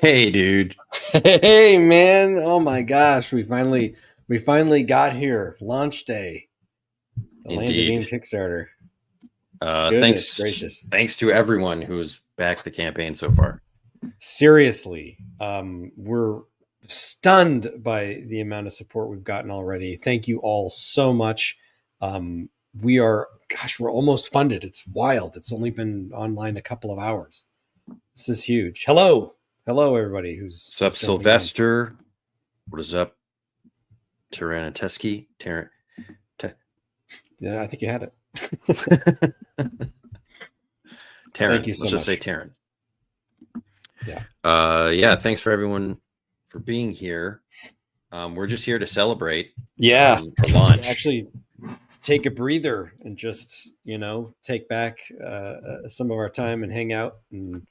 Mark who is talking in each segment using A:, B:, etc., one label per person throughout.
A: Hey, dude.
B: Hey man, oh my gosh, we finally got here. Launch day. The Land of Eem
A: Indeed.
B: Kickstarter. Goodness
A: Thanks.
B: gracious.
A: Thanks to everyone who has backed the campaign so far.
B: Seriously, we're stunned by the amount of support we've gotten already. Thank you all so much. We are, gosh, we're almost funded. It's wild. It's only been online a couple of hours. This is huge. Hello, everybody
A: What's
B: who's
A: up,
B: jumping on.
A: Sylvester? What is up, Tyrannoteski?
B: Yeah, I think you had it. Thank
A: Taryn.
B: you so
A: Let's just say
B: much.
A: Taryn.
B: Yeah.
A: Yeah. Thanks for everyone for being here. We're just here to celebrate.
B: Yeah.
A: For launch.
B: Actually, to take a breather and just take back some of our time and hang out and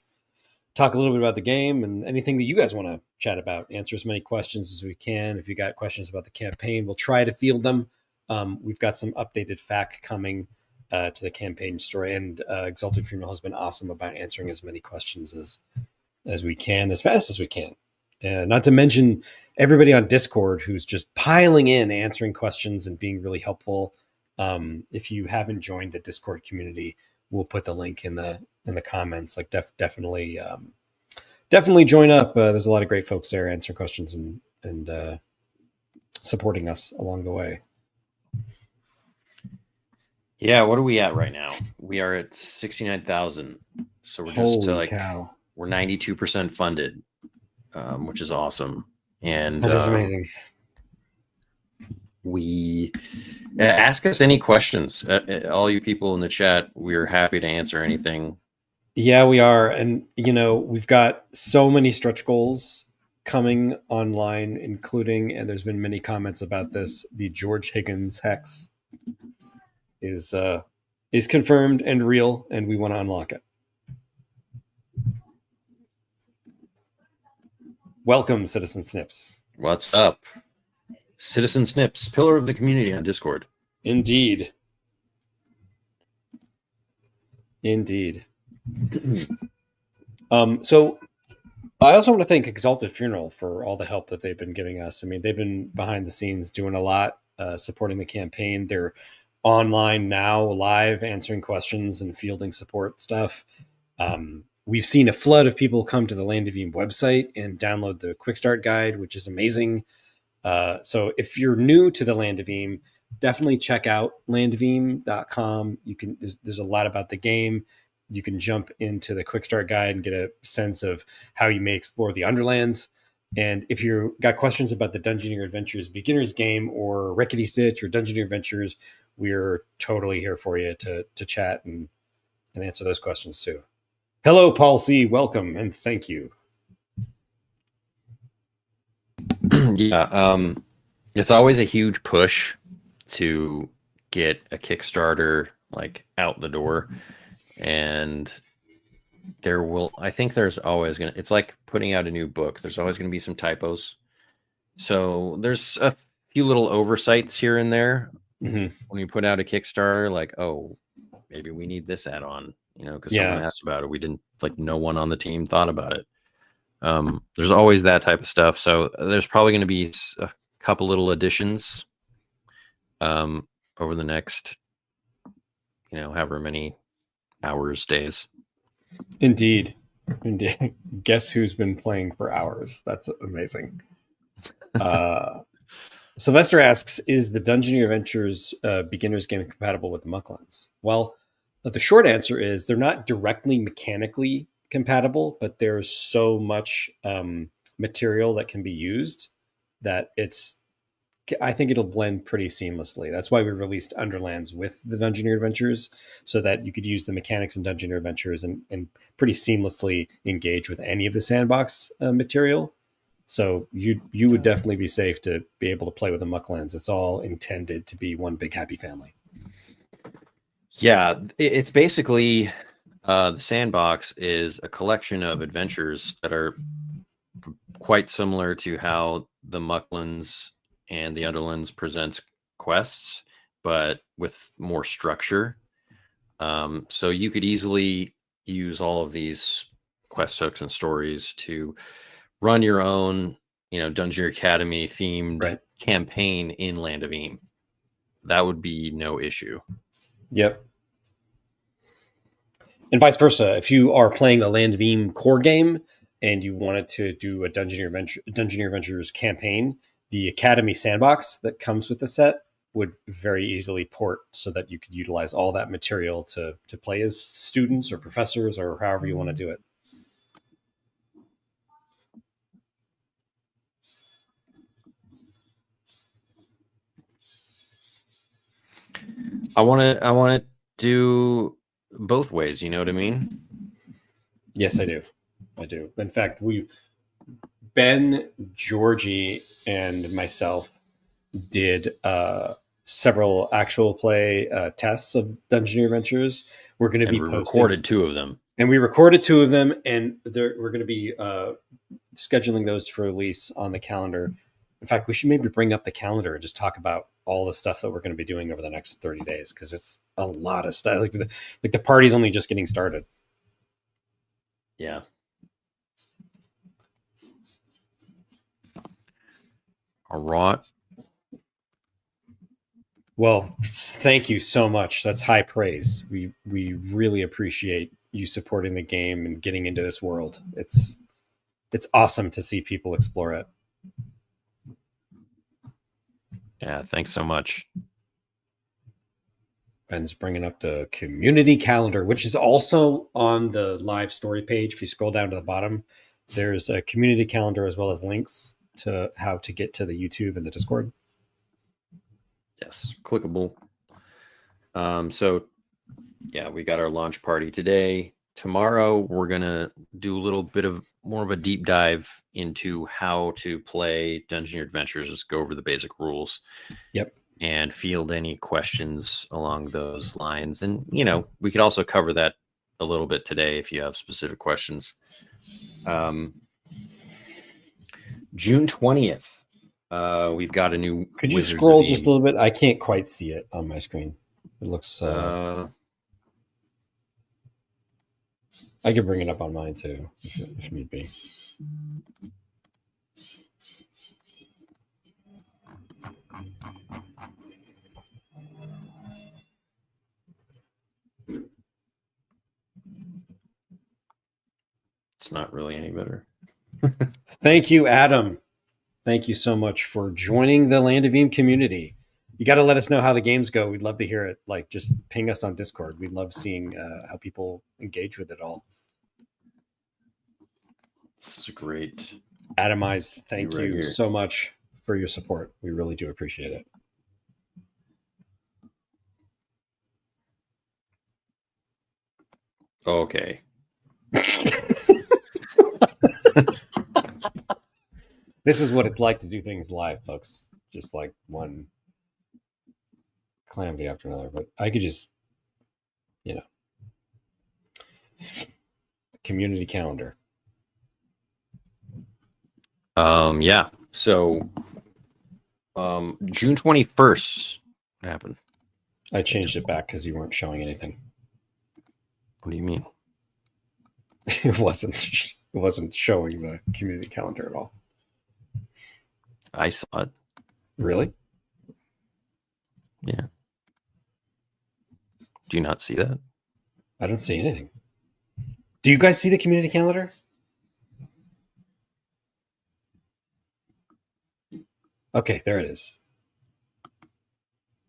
B: talk a little bit about the game and anything that you guys want to chat about. Answer as many questions as we can. If you got questions about the campaign, we'll try to field them. We've got some updated FAQ coming to the campaign story, and Exalted Funeral has been awesome about answering as many questions as we can, as fast as we can. Not to mention everybody on Discord who's just piling in, answering questions and being really helpful. If you haven't joined the Discord community, we'll put the link in the comments. Like definitely join up. There's a lot of great folks there answering questions and supporting us along the way.
A: Yeah, what are we at right now? We are at 69,000. So we're just
B: Holy cow.
A: We're 92% funded, which is awesome. And
B: That is amazing.
A: We ask us any questions. All you people in the chat, we're happy to answer anything.
B: Yeah, we are. And, we've got so many stretch goals coming online, including, and there's been many comments about this, the George Higgins hex is confirmed and real, and we want to unlock it. Welcome, Citizen Snips.
A: What's up? Citizen Snips, pillar of the community on Discord.
B: Indeed. So I also want to thank Exalted Funeral for all the help that they've been giving us. I mean, they've been behind the scenes doing a lot, supporting the campaign. They're online now, live, answering questions and fielding support stuff. We've seen a flood of people come to the Land of Eem website and download the Quick Start Guide, which is amazing. So if you're new to the Land of Eem, definitely check out landofelem.com. There's a lot about the game. You can jump into the Quick Start Guide and get a sense of how you may explore the Underlands. And if you got questions about the Dungeoneer Adventures Beginners game or Rickety Stitch or Dungeoneer Adventures, we're totally here for you to chat and answer those questions too. Hello, Paul C. Welcome and thank you.
A: Yeah, it's always a huge push to get a Kickstarter out the door, and I think there's always it's like putting out a new book. There's always going to be some typos, so there's a few little oversights here and there.
B: Mm-hmm.
A: When you put out a Kickstarter, oh, maybe we need this add-on, because someone asked about it. We didn't, no one on the team thought about it. There's always that type of stuff. So there's probably going to be a couple little additions over the next, however many hours, days.
B: Indeed. Guess who's been playing for hours? That's amazing. Sylvester asks, is the Dungeoneer Adventures Beginners game compatible with the Mucklands? Well, the short answer is they're not directly mechanically compatible, but there's so much material that can be used that I think it'll blend pretty seamlessly. That's why we released Underlands with the Dungeoneer Adventures, so that you could use the mechanics in Dungeoneer Adventures and pretty seamlessly engage with any of the sandbox material. So you would definitely be safe to be able to play with the Mucklands. It's all intended to be one big happy family.
A: Yeah, it's basically the sandbox is a collection of adventures that are quite similar to how the Mucklands and the Underlands presents quests, but with more structure. So you could easily use all of these quest hooks and stories to run your own, Dungeoneer Academy themed campaign in Land of Eem. That would be no issue.
B: Yep. And vice versa. If you are playing the Land of Eem core game and you wanted to do a Dungeoneer Adventures campaign, the Academy Sandbox that comes with the set would very easily port so that you could utilize all that material to play as students or professors or however you want to do it.
A: I want to do both ways. You know what I mean?
B: Yes, I do. I do. In fact, Ben, Georgie, and myself did several actual play tests of Dungeoneer Adventures. We're going to be posting.
A: Recorded 2 of them.
B: And we recorded 2 of them, and we're going to be scheduling those for release on the calendar. In fact, we should maybe bring up the calendar and just talk about all the stuff that we're going to be doing over the next 30 days, because it's a lot of stuff. Like the party's only just getting started.
A: Yeah. All right.
B: Well, thank you so much. That's high praise. We really appreciate you supporting the game and getting into this world. It's awesome to see people explore it.
A: Yeah, thanks so much.
B: Ben's bringing up the community calendar, which is also on the live story page. If you scroll down to the bottom, there's a community calendar as well as links to how to get to the YouTube and the Discord.
A: Yes, clickable. So yeah, we got our launch party today. Tomorrow, we're going to do a little bit of more of a deep dive into how to play Dungeoneer Adventures, just go over the basic rules.
B: Yep.
A: And field any questions along those lines. And, we could also cover that a little bit today if you have specific questions. June 20th, we've got a new...
B: Could you scroll just a little bit? I can't quite see it on my screen. It looks... I could bring it up on mine too, if need be.
A: It's not really any better.
B: Thank you, Adam. Thank you so much for joining the Land of Eem community. You got to let us know how the games go. We'd love to hear it. Like, just ping us on Discord. We love seeing how people engage with it all.
A: This is great.
B: Atomized, thank you so much for your support. We really do appreciate it.
A: Okay.
B: This is what it's like to do things live, folks. Just like one calamity after another. But I could just, community calendar.
A: Yeah. So, June 21st happened.
B: I changed it back because you weren't showing anything.
A: What do you mean?
B: It wasn't showing the community calendar at all.
A: I saw it.
B: Really?
A: Yeah. Do you not see that?
B: I don't see anything. Do you guys see the community calendar? Okay, there it is.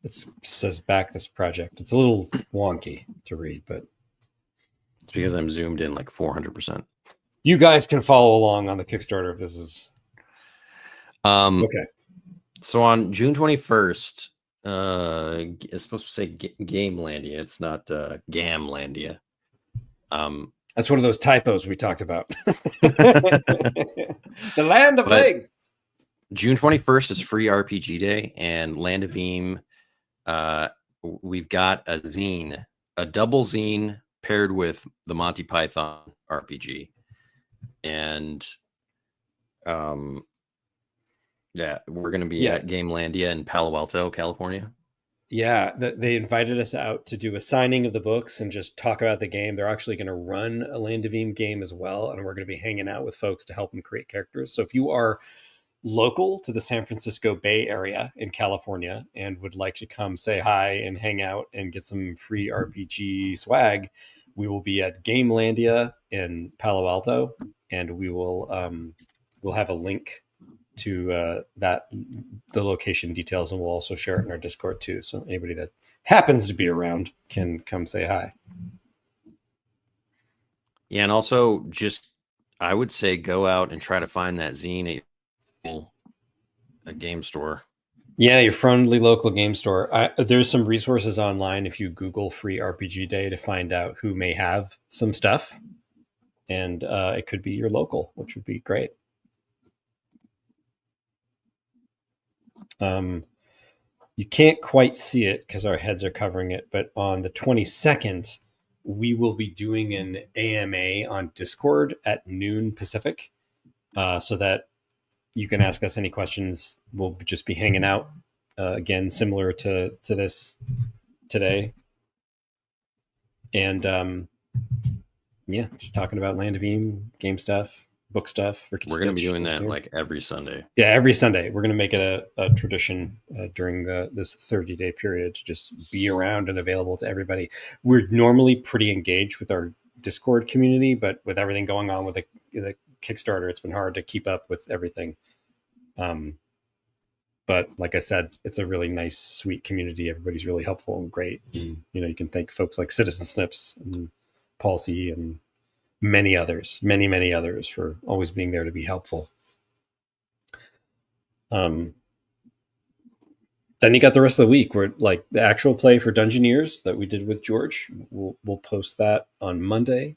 B: It says back this project. It's a little wonky to read, but
A: it's because I'm zoomed in like 400%.
B: You guys can follow along on the Kickstarter if this is okay.
A: So on June 21st, it's supposed to say Gamelandia. It's not Gamlandia.
B: That's one of those typos we talked about. The Land of Legs.
A: June 21st is free RPG day, and Land of Eem, we've got a zine, a double zine paired with the Monty Python RPG. And yeah, we're going to be at Gamelandia in Palo Alto, California.
B: Yeah, they invited us out to do a signing of the books and just talk about the game. They're actually going to run a Land of Eem game as well, and we're going to be hanging out with folks to help them create characters. So if you are local to the San Francisco Bay Area in California and would like to come say hi and hang out and get some free RPG swag, we will be at Gamelandia in Palo Alto, and we'll have a link to the location details, and we'll also share it in our Discord too. So anybody that happens to be around can come say hi.
A: Yeah, and also just I would say go out and try to find that zine at a game store.
B: Yeah, your friendly local game store. There's some resources online if you Google Free RPG Day to find out who may have some stuff, and it could be your local, which would be great. You can't quite see it because our heads are covering it, but on the 22nd, we will be doing an AMA on Discord at noon Pacific, so that you can ask us any questions. We'll just be hanging out again, similar to this today, and yeah, just talking about Land of Eem, game stuff, book stuff.
A: We're going to be doing that like every Sunday.
B: Yeah, every Sunday. We're going to make it a tradition during this 30-day period to just be around and available to everybody. We're normally pretty engaged with our Discord community, but with everything going on with the Kickstarter, it's been hard to keep up with everything. But like I said, it's a really nice, sweet community. Everybody's really helpful and great. And, you can thank folks like Citizen Snips and Paul C. and many others, many others, for always being there to be helpful. Then you got the rest of the week where like the actual play for Dungeoneers that we did with George. We'll post that on Monday.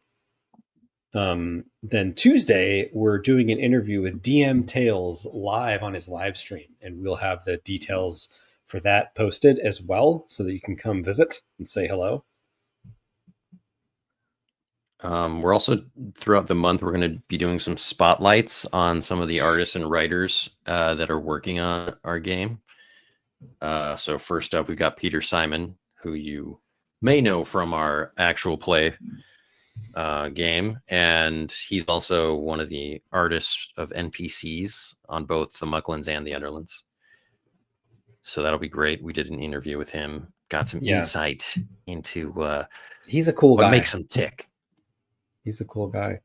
B: Then Tuesday, we're doing an interview with DM Tales live on his live stream, and we'll have the details for that posted as well so that you can come visit and say hello.
A: We're also, throughout the month, we're going to be doing some spotlights on some of the artists and writers that are working on our game. So first up, we've got Peter Simon, who you may know from our actual play game, and he's also one of the artists of NPCs on both the Mucklands and the Underlands. So that'll be great. We did an interview with him, got some insight into
B: he's a cool guy.
A: What makes him tick.
B: He's a cool guy.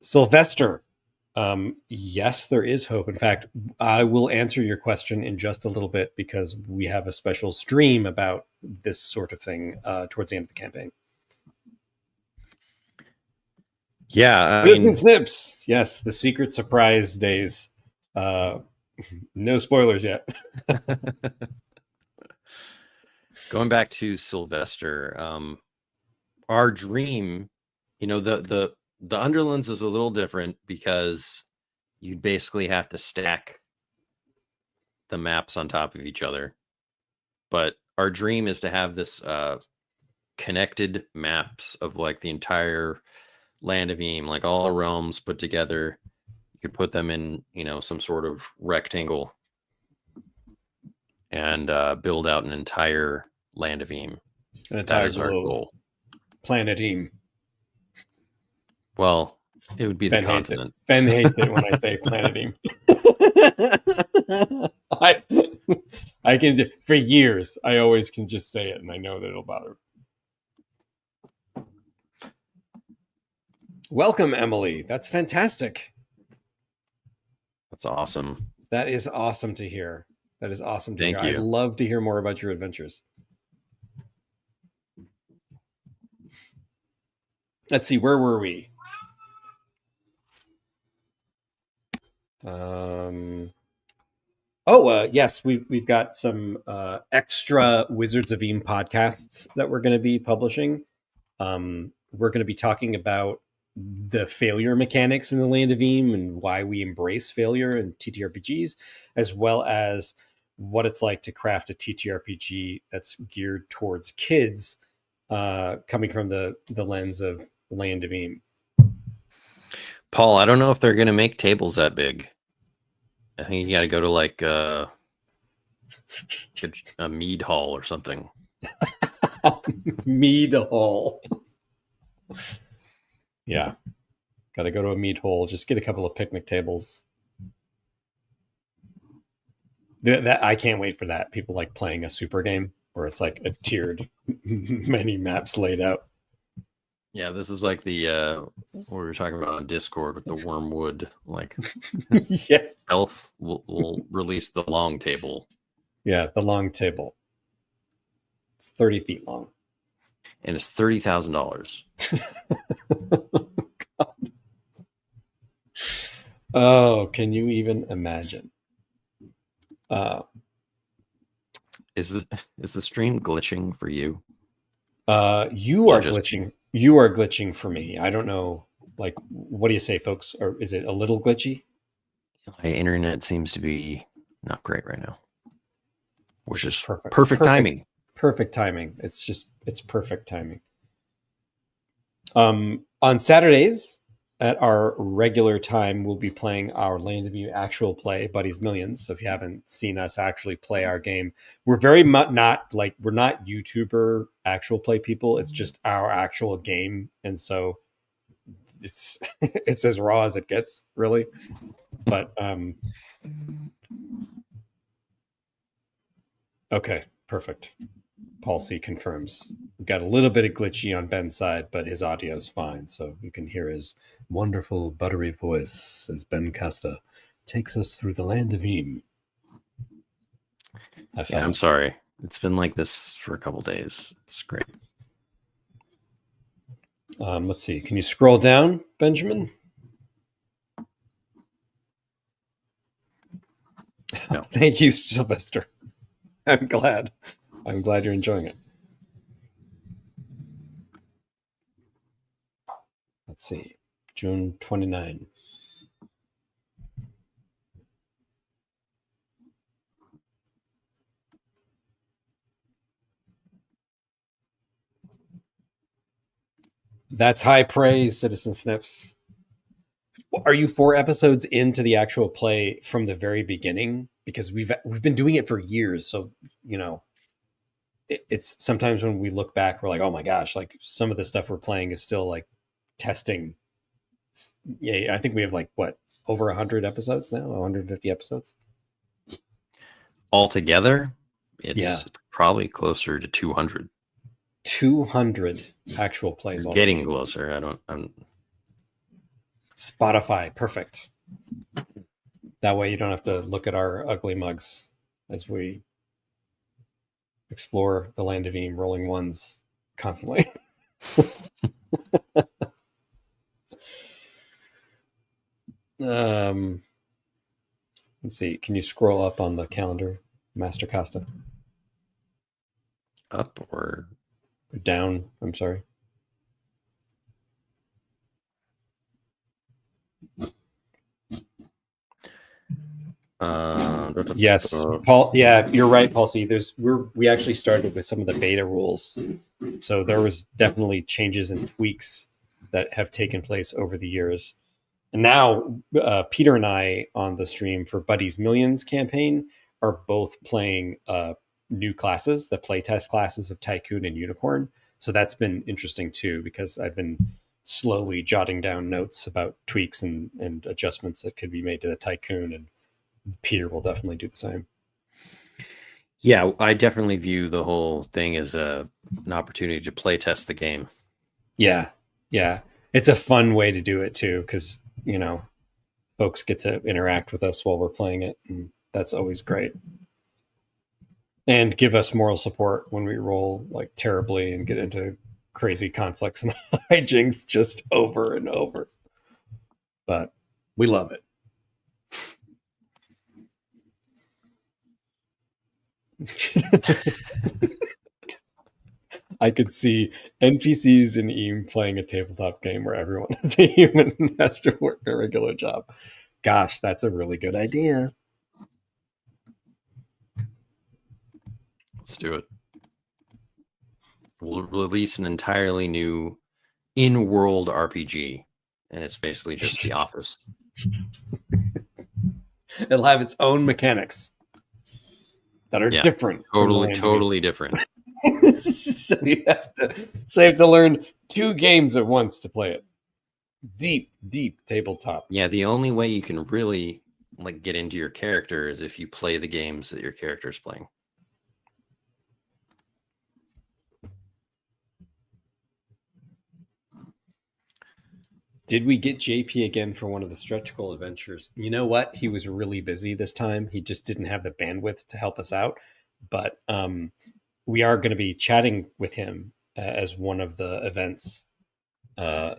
B: Sylvester. Yes, there is hope. In fact, I will answer your question in just a little bit because we have a special stream about this sort of thing towards the end of the campaign.
A: Yeah.
B: Citizen Snips. Yes, the secret surprise days. No spoilers yet.
A: Going back to Sylvester, our dream, the Underlands is a little different because you basically have to stack the maps on top of each other. But our dream is to have this connected maps of like the entire Land of Eem, like all realms put together. You could put them in, some sort of rectangle and build out an entire Land of Eem.
B: An entire
A: that is our goal.
B: Planet Eem.
A: Well, it would be the continent.
B: Ben hates it when I say Planet Eem. I can, for years, I always can just say it, and I know that it'll bother. Welcome, Emily. That's fantastic.
A: That's awesome.
B: That is awesome to hear.
A: Thank you.
B: I'd love to hear more about your adventures. Let's see, where were we? Yes, we've got some extra Wizards of Eem podcasts that we're going to be publishing. We're going to be talking about the failure mechanics in the Land of Eem and why we embrace failure in TTRPGs, as well as what it's like to craft a TTRPG that's geared towards kids, coming from the lens of Land of Eem.
A: Paul, I don't know if they're going to make tables that big. I think you got to go to like A mead hall or something.
B: Mead hall. Yeah. Got to go to a mead hole. Just get a couple of picnic tables. That I can't wait for that. People like playing a super game where it's like a tiered, many maps laid out.
A: Yeah, this is like the what we were talking about on Discord with the wormwood. Like,
B: Yeah.
A: Elf will release the long table.
B: Yeah, the long table. It's 30 feet long.
A: And it's $30,000.
B: Oh, can you even imagine?
A: Is the stream glitching for you?
B: You are glitching. You are glitching for me. I don't know. Like, what do you say, folks? Or is it a little glitchy?
A: My internet seems to be not great right now, which is
B: perfect.
A: Perfect timing.
B: Perfect timing. It's perfect timing. On Saturdays at our regular time, we'll be playing our Land of Eem actual play, Buddy's Millions. So if you haven't seen us actually play our game, we're very much we're not YouTuber actual play people. It's just our actual game. And so it's it's as raw as it gets, really. But okay, perfect. Paul C confirms. We've got a little bit of glitchy on Ben's side, but his audio is fine. So you can hear his wonderful buttery voice as Ben Costa takes us through the Land of Eem.
A: Yeah, I'm sorry. It's been like this for a couple days. It's great.
B: Let's see. Can you scroll down, Benjamin? No. Thank you, Sylvester. I'm glad you're enjoying it. Let's see. June 29. That's high praise, Citizen Snips. Are you 4 episodes into the actual play from the very beginning? Because we've been doing it for years. So, you know, it's sometimes when we look back, we're like, oh my gosh, like some of the stuff we're playing is still like testing. Yeah, I think we have like what, over 100 episodes now, 150 episodes
A: altogether. It's probably closer to 200.
B: 200 actual plays.
A: You're getting closer. I'm
B: Spotify, perfect. That way you don't have to look at our ugly mugs as we explore the Land of Eem rolling ones constantly. Let's see. Can you scroll up on the calendar, Master Costa?
A: Up or
B: down? I'm sorry. Yes, Paul. Yeah, you're right, Paul C. We actually started with some of the beta rules, so there was definitely changes and tweaks that have taken place over the years. And now Peter and I on the stream for Buddy's Millions campaign are both playing new classes, the playtest classes of Tycoon and Unicorn. So that's been interesting too, because I've been slowly jotting down notes about tweaks and adjustments that could be made to the Tycoon, and Peter will definitely do the same.
A: Yeah, I definitely view the whole thing as an opportunity to play test the game.
B: Yeah. It's a fun way to do it too, because, you know, folks get to interact with us while we're playing it, and that's always great. And give us moral support when we roll like terribly and get into crazy conflicts and hijinks just over and over. But we love it. I could see NPCs in Eem playing a tabletop game where everyone, the human, has to work a regular job. Gosh, that's a really good idea.
A: Let's do it. We'll release an entirely new in-world RPG, and it's basically just The Office.
B: It'll have its own mechanics. that are
A: Yeah,
B: different from the Land of Eem.
A: totally different.
B: So you have to learn 2 games at once to play it. Deep tabletop.
A: Yeah, the only way you can really like get into your character is if you play the games that your character is playing.
B: Did we get JP again for one of the stretch goal adventures? You know what? He was really busy this time. He just didn't have the bandwidth to help us out. But we are going to be chatting with him as one of the events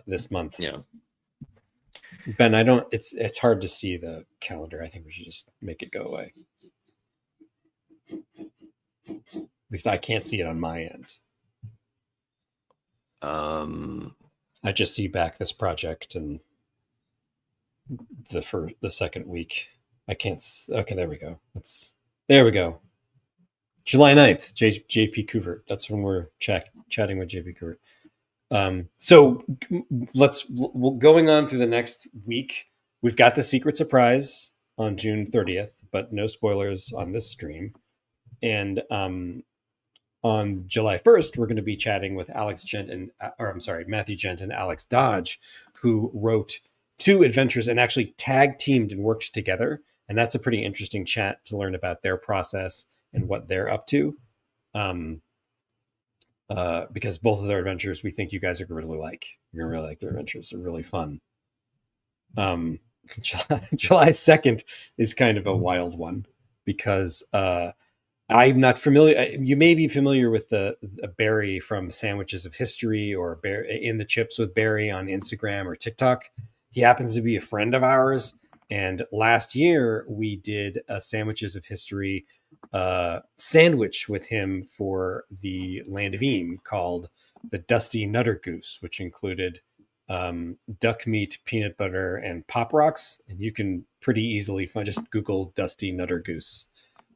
B: this month.
A: Yeah.
B: Ben, it's hard to see the calendar. I think we should just make it go away. At least I can't see it on my end. I just see back this project and the second week. I can't. Okay, there we go. There we go. July 9th, JP Couvert. That's when we're chatting with JP Couvert. So going on through the next week, we've got the secret surprise on June 30th, but no spoilers on this stream. And on July 1st, we're going to be chatting with Matthew Gent and Alex Dodge, who wrote 2 adventures and actually tag teamed and worked together. And that's a pretty interesting chat to learn about their process and what they're up to. Because both of their adventures, we think you guys are going to really like. You're going to really like their adventures. They're really fun. July 2nd is kind of a wild one because I'm not familiar. You may be familiar with the Barry from Sandwiches of History or In the Chips with Barry on Instagram or TikTok. He happens to be a friend of ours. And last year we did a Sandwiches of History sandwich with him for the Land of Eem called the Dusty Nutter Goose, which included duck meat, peanut butter, and Pop Rocks. And you can pretty easily just Google Dusty Nutter Goose.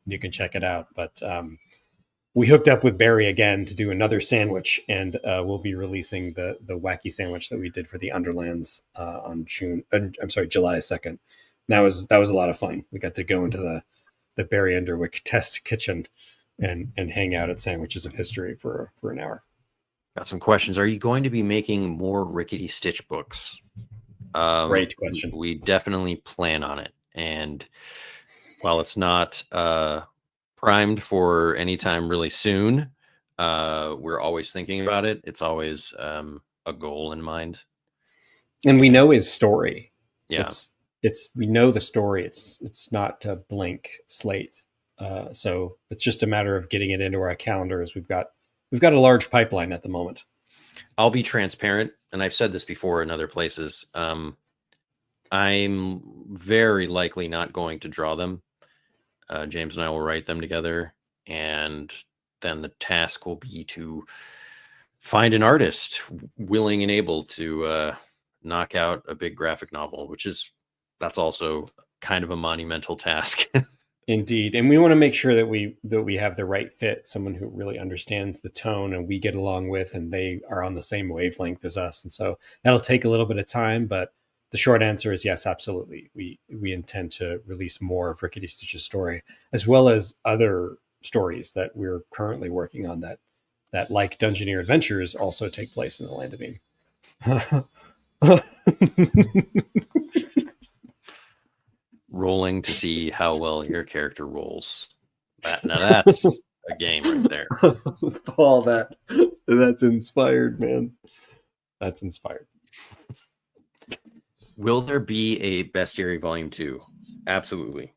B: You can check it out. But we hooked up with Barry again to do another sandwich, and we'll be releasing the wacky sandwich that we did for the Underlands on July 2nd. That was a lot of fun. We got to go into the Barry Underwick test kitchen and hang out at Sandwiches of History for an hour.
A: Got some questions. Are you going to be making more Rickety Stitch books?
B: Great question.
A: We definitely plan on it. And while it's not primed for any time really soon, we're always thinking about it. It's always a goal in mind.
B: And we know his story.
A: Yeah.
B: We know the story. It's not a blank slate. So it's just a matter of getting it into our calendars. We've got a large pipeline at the moment.
A: I'll be transparent, and I've said this before in other places. I'm very likely not going to draw them. James and I will write them together, and then the task will be to find an artist willing and able to knock out a big graphic novel, that's also kind of a monumental task.
B: Indeed. And we want to make sure that we have the right fit, someone who really understands the tone and we get along with, and they are on the same wavelength as us. And so that'll take a little bit of time, but the short answer is yes, absolutely. We intend to release more of Rickety Stitch's story, as well as other stories that we're currently working on that like Dungeoneer Adventures also take place in the Land of Eem.
A: Rolling to see how well your character rolls. Now that's a game right there.
B: Paul, that's inspired, man. That's inspired.
A: Will there be a Bestiary Volume 2? Absolutely.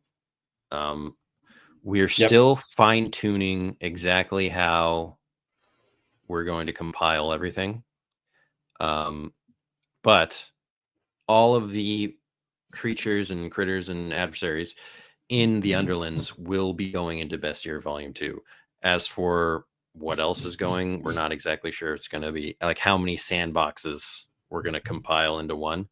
A: We're still fine-tuning exactly how we're going to compile everything. But all of the creatures and critters and adversaries in the Underlands will be going into Bestiary Volume 2. As for what else is going, we're not exactly sure. It's going to be like how many sandboxes we're going to compile into one.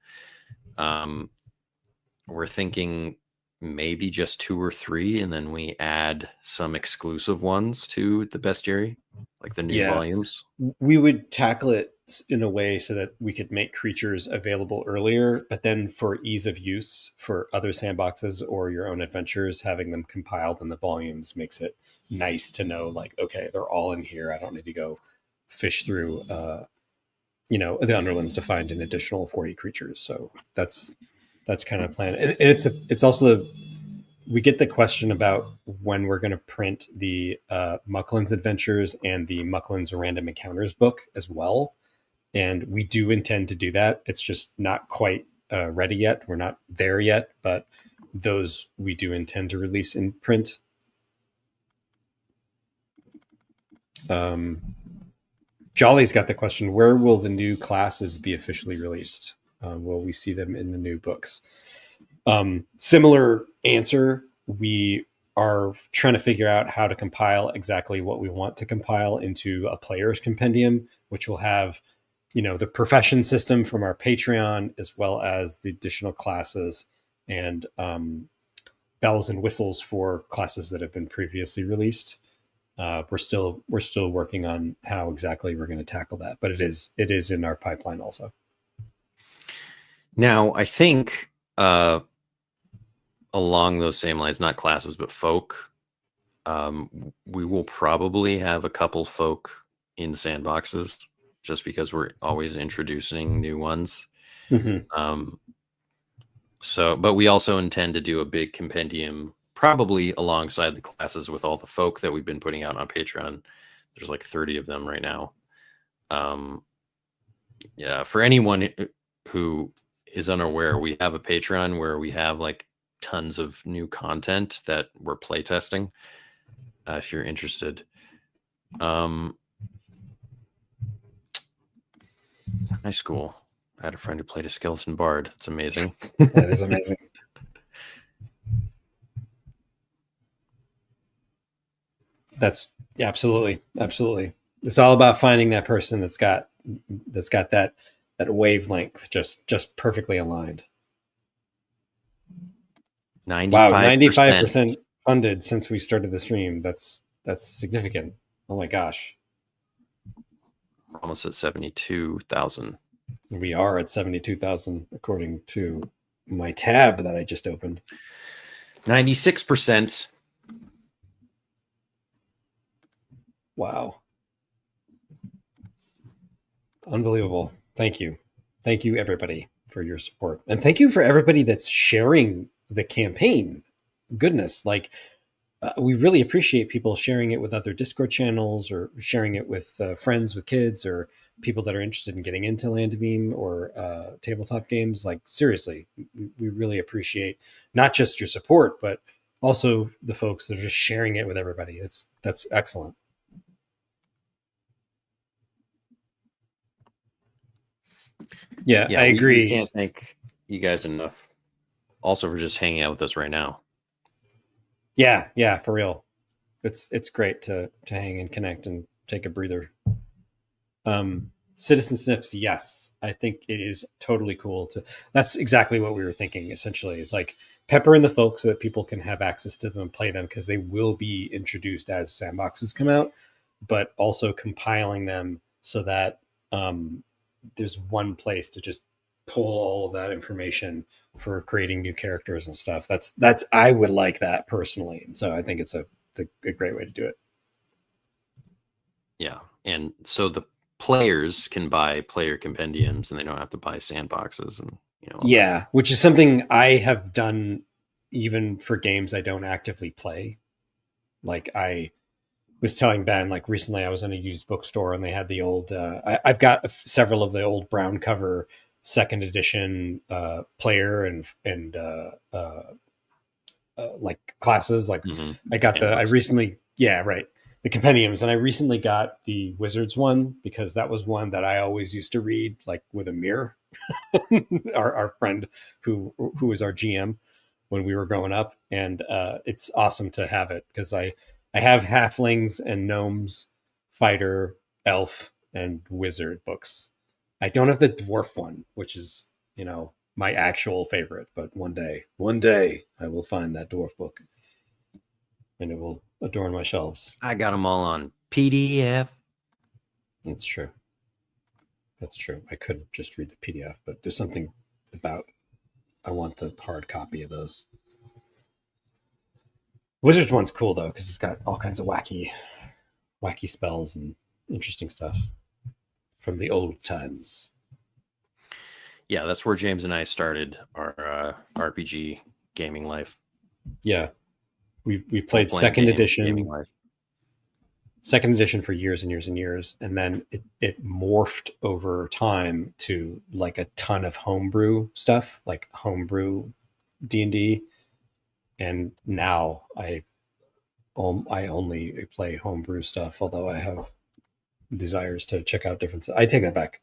A: We're thinking maybe just 2 or 3, and then we add some exclusive ones to the Bestiary, like the new volumes.
B: We would tackle it in a way so that we could make creatures available earlier, but then for ease of use for other sandboxes or your own adventures, having them compiled in the volumes makes it nice to know, like, okay, they're all in here. I don't need to go fish through, the Underlands to find an additional 40 creatures. So that's kind of the plan. And it's also we get the question about when we're going to print the Mucklands Adventures and the Mucklands Random Encounters book as well. And we do intend to do that. It's just not quite ready yet. We're not there yet, but those we do intend to release in print. Jolly's got the question, where will the new classes be officially released? Will we see them in the new books? Similar answer. We are trying to figure out how to compile exactly what we want to compile into a player's compendium, which will have, the profession system from our Patreon, as well as the additional classes and bells and whistles for classes that have been previously released. We're still working on how exactly we're going to tackle that, but it is in our pipeline also.
A: Now, I think along those same lines, not classes, but folk, we will probably have a couple folk in sandboxes just because we're always introducing new ones.
B: Mm-hmm.
A: But we also intend to do a big compendium probably alongside the classes with all the folk that we've been putting out on Patreon. There's like 30 of them right now. For anyone who is unaware, we have a Patreon where we have like tons of new content that we're playtesting. If you're interested, high school, I had a friend who played a skeleton bard. It's amazing.
B: That is amazing. That's absolutely. It's all about finding that person that's got that wavelength just perfectly aligned.
A: 95%.
B: Wow, 95% funded since we started the stream. That's significant. Oh my gosh.
A: We're almost at 72,000.
B: We are at 72,000 according to my tab that I just opened.
A: 96%.
B: Wow. Unbelievable. Thank you. Thank you, everybody, for your support. And thank you for everybody that's sharing the campaign. Goodness, we really appreciate people sharing it with other Discord channels or sharing it with friends with kids or people that are interested in getting into Land of Eem or tabletop games. Like, seriously, we really appreciate not just your support, but also the folks that are just sharing it with everybody. That's excellent. Yeah, I agree.
A: We can't thank you guys enough. Also for just hanging out with us right now.
B: Yeah, for real. It's great to hang and connect and take a breather. Citizen Snips, yes. I think it is totally cool that's exactly what we were thinking, essentially. Is like pepper in the folks so that people can have access to them and play them, because they will be introduced as sandboxes come out, but also compiling them so that there's one place to just pull all of that information for creating new characters and stuff. That's I would like that personally, and so I think it's a great way to do it.
A: Yeah, and so the players can buy player compendiums, and they don't have to buy sandboxes, and
B: yeah, which is something I have done even for games I don't actively play. Like, I was telling Ben, like, recently I was in a used bookstore and they had the old I've got several of the old brown cover second edition player and like classes. Like, I got the compendiums, and I recently got the Wizards one because that was one that I always used to read, like, with a mirror. our friend who was our GM when we were growing up, and it's awesome to have it because I have halflings and gnomes, fighter, elf, and wizard books. I don't have the dwarf one, which is, my actual favorite, but one day I will find that dwarf book and it will adorn my shelves.
A: I got them all on PDF.
B: That's true. That's true. I could just read the PDF, but there's something about I want the hard copy of those. Wizards one's cool though because it's got all kinds of wacky spells and interesting stuff from the old times.
A: Yeah, that's where James and I started our RPG gaming life.
B: Yeah, we played second edition for years and years and years, and then it morphed over time to like a ton of homebrew stuff, like homebrew D&D, and now I only play homebrew stuff, although I have desires to check out different stuff. I take that back.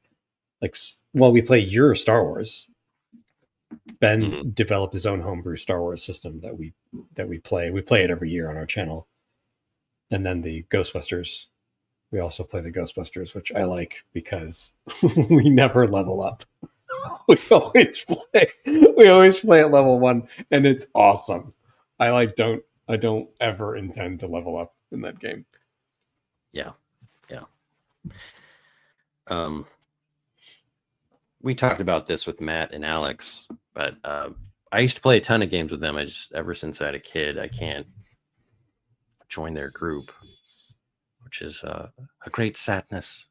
B: Like, well, we play your Star Wars. Ben developed his own homebrew Star Wars system that we play. We play it every year on our channel. And then the Ghostbusters. We also play the Ghostbusters, which I like because we never level up. We always play at level 1, and it's awesome. I don't ever intend to level up in that game.
A: Yeah. We talked about this with Matt and Alex, but I used to play a ton of games with them. Ever since I had a kid, I can't join their group, which is a great sadness.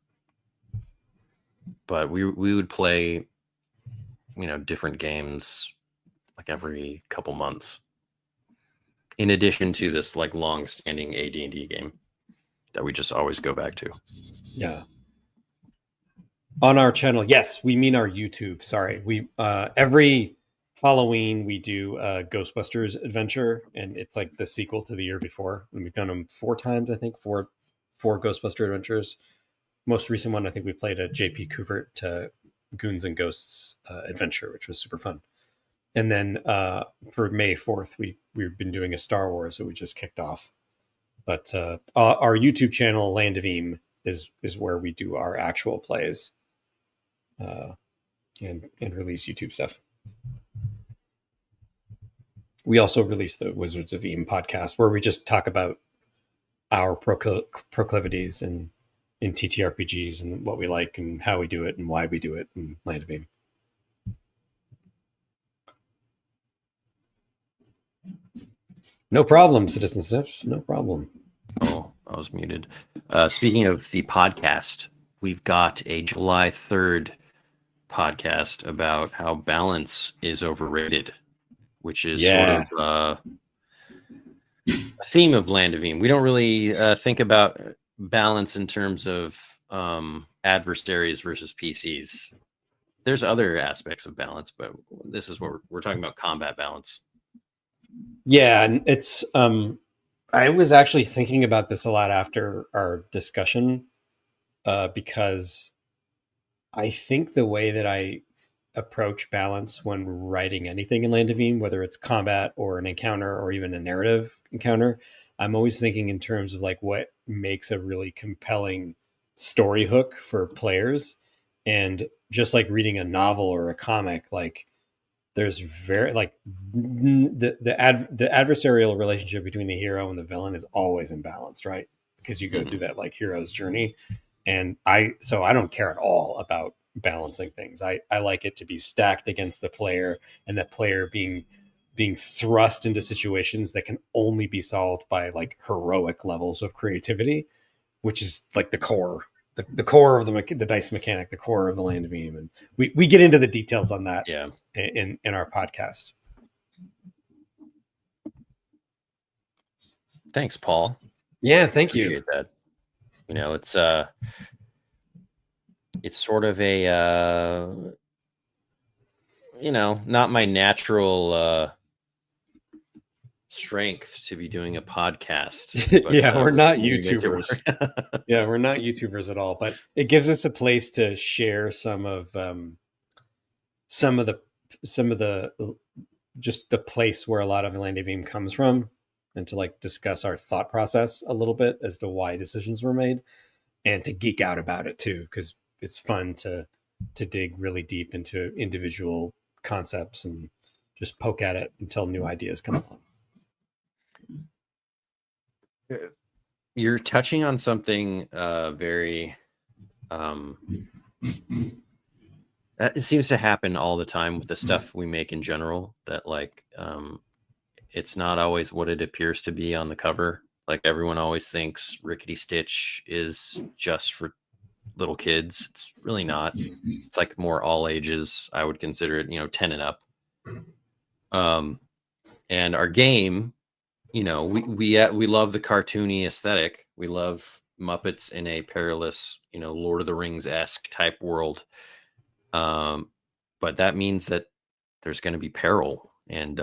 A: But we would play, different games like every couple months, in addition to this like long-standing AD&D game that we just always go back to.
B: Yeah. On our channel, yes, we mean our YouTube. Sorry, we every Halloween we do a Ghostbusters adventure, and it's like the sequel to the year before, and we've done them 4 times, I think, four Ghostbuster adventures. Most recent one, I think we played a JP Covert to Goons and Ghosts adventure, which was super fun. And then for May 4th, we've been doing a Star Wars that we just kicked off. But our YouTube channel, Land of Eem, is where we do our actual plays and release YouTube stuff. We also release the Wizards of Eem podcast, where we just talk about our proclivities in TTRPGs and what we like and how we do it and why we do it in Land of Eem. No problem, Citizen Sips. No problem.
A: Oh, I was muted. Speaking of the podcast, we've got a July 3rd podcast about how balance is overrated, which is sort of a theme of Land of Eem. We don't really think about balance in terms of adversaries versus PCs. There's other aspects of balance, but this is what we're talking about: combat balance.
B: Yeah, and it's I was actually thinking about this a lot after our discussion because I think the way that I approach balance when writing anything in Land of Eem, whether it's combat or an encounter or even a narrative encounter, I'm always thinking in terms of like what makes a really compelling story hook for players. And just like reading a novel or a comic, like there's very like the adversarial relationship between the hero and the villain is always imbalanced, right? Because you go through that like hero's journey. And I don't care at all about balancing things. I like it to be stacked against the player, and that player being thrust into situations that can only be solved by like heroic levels of creativity, which is like the core of the dice mechanic, the core of the Land of Eem. And we get into the details on that in our podcast.
A: Thanks, Paul.
B: Yeah, thank you.
A: Appreciate that. It's sort of a not my natural strength to be doing a podcast.
B: But, we're not YouTubers. We're not YouTubers at all, but it gives us a place to share some of the just the place where a lot of Land of Eem comes from, and to like discuss our thought process a little bit as to why decisions were made, and to geek out about it too, because it's fun to dig really deep into individual concepts and just poke at it until new ideas come along.
A: You're touching on something very It seems to happen all the time with the stuff we make in general, that like it's not always what it appears to be on the cover. Like everyone always thinks Rickety Stitch is just for little kids. It's really not. It's like more all ages. I would consider it, 10 and up. And our game, we love the cartoony aesthetic. We love Muppets in a perilous, Lord of the Rings-esque type world. But that means that there's going to be peril and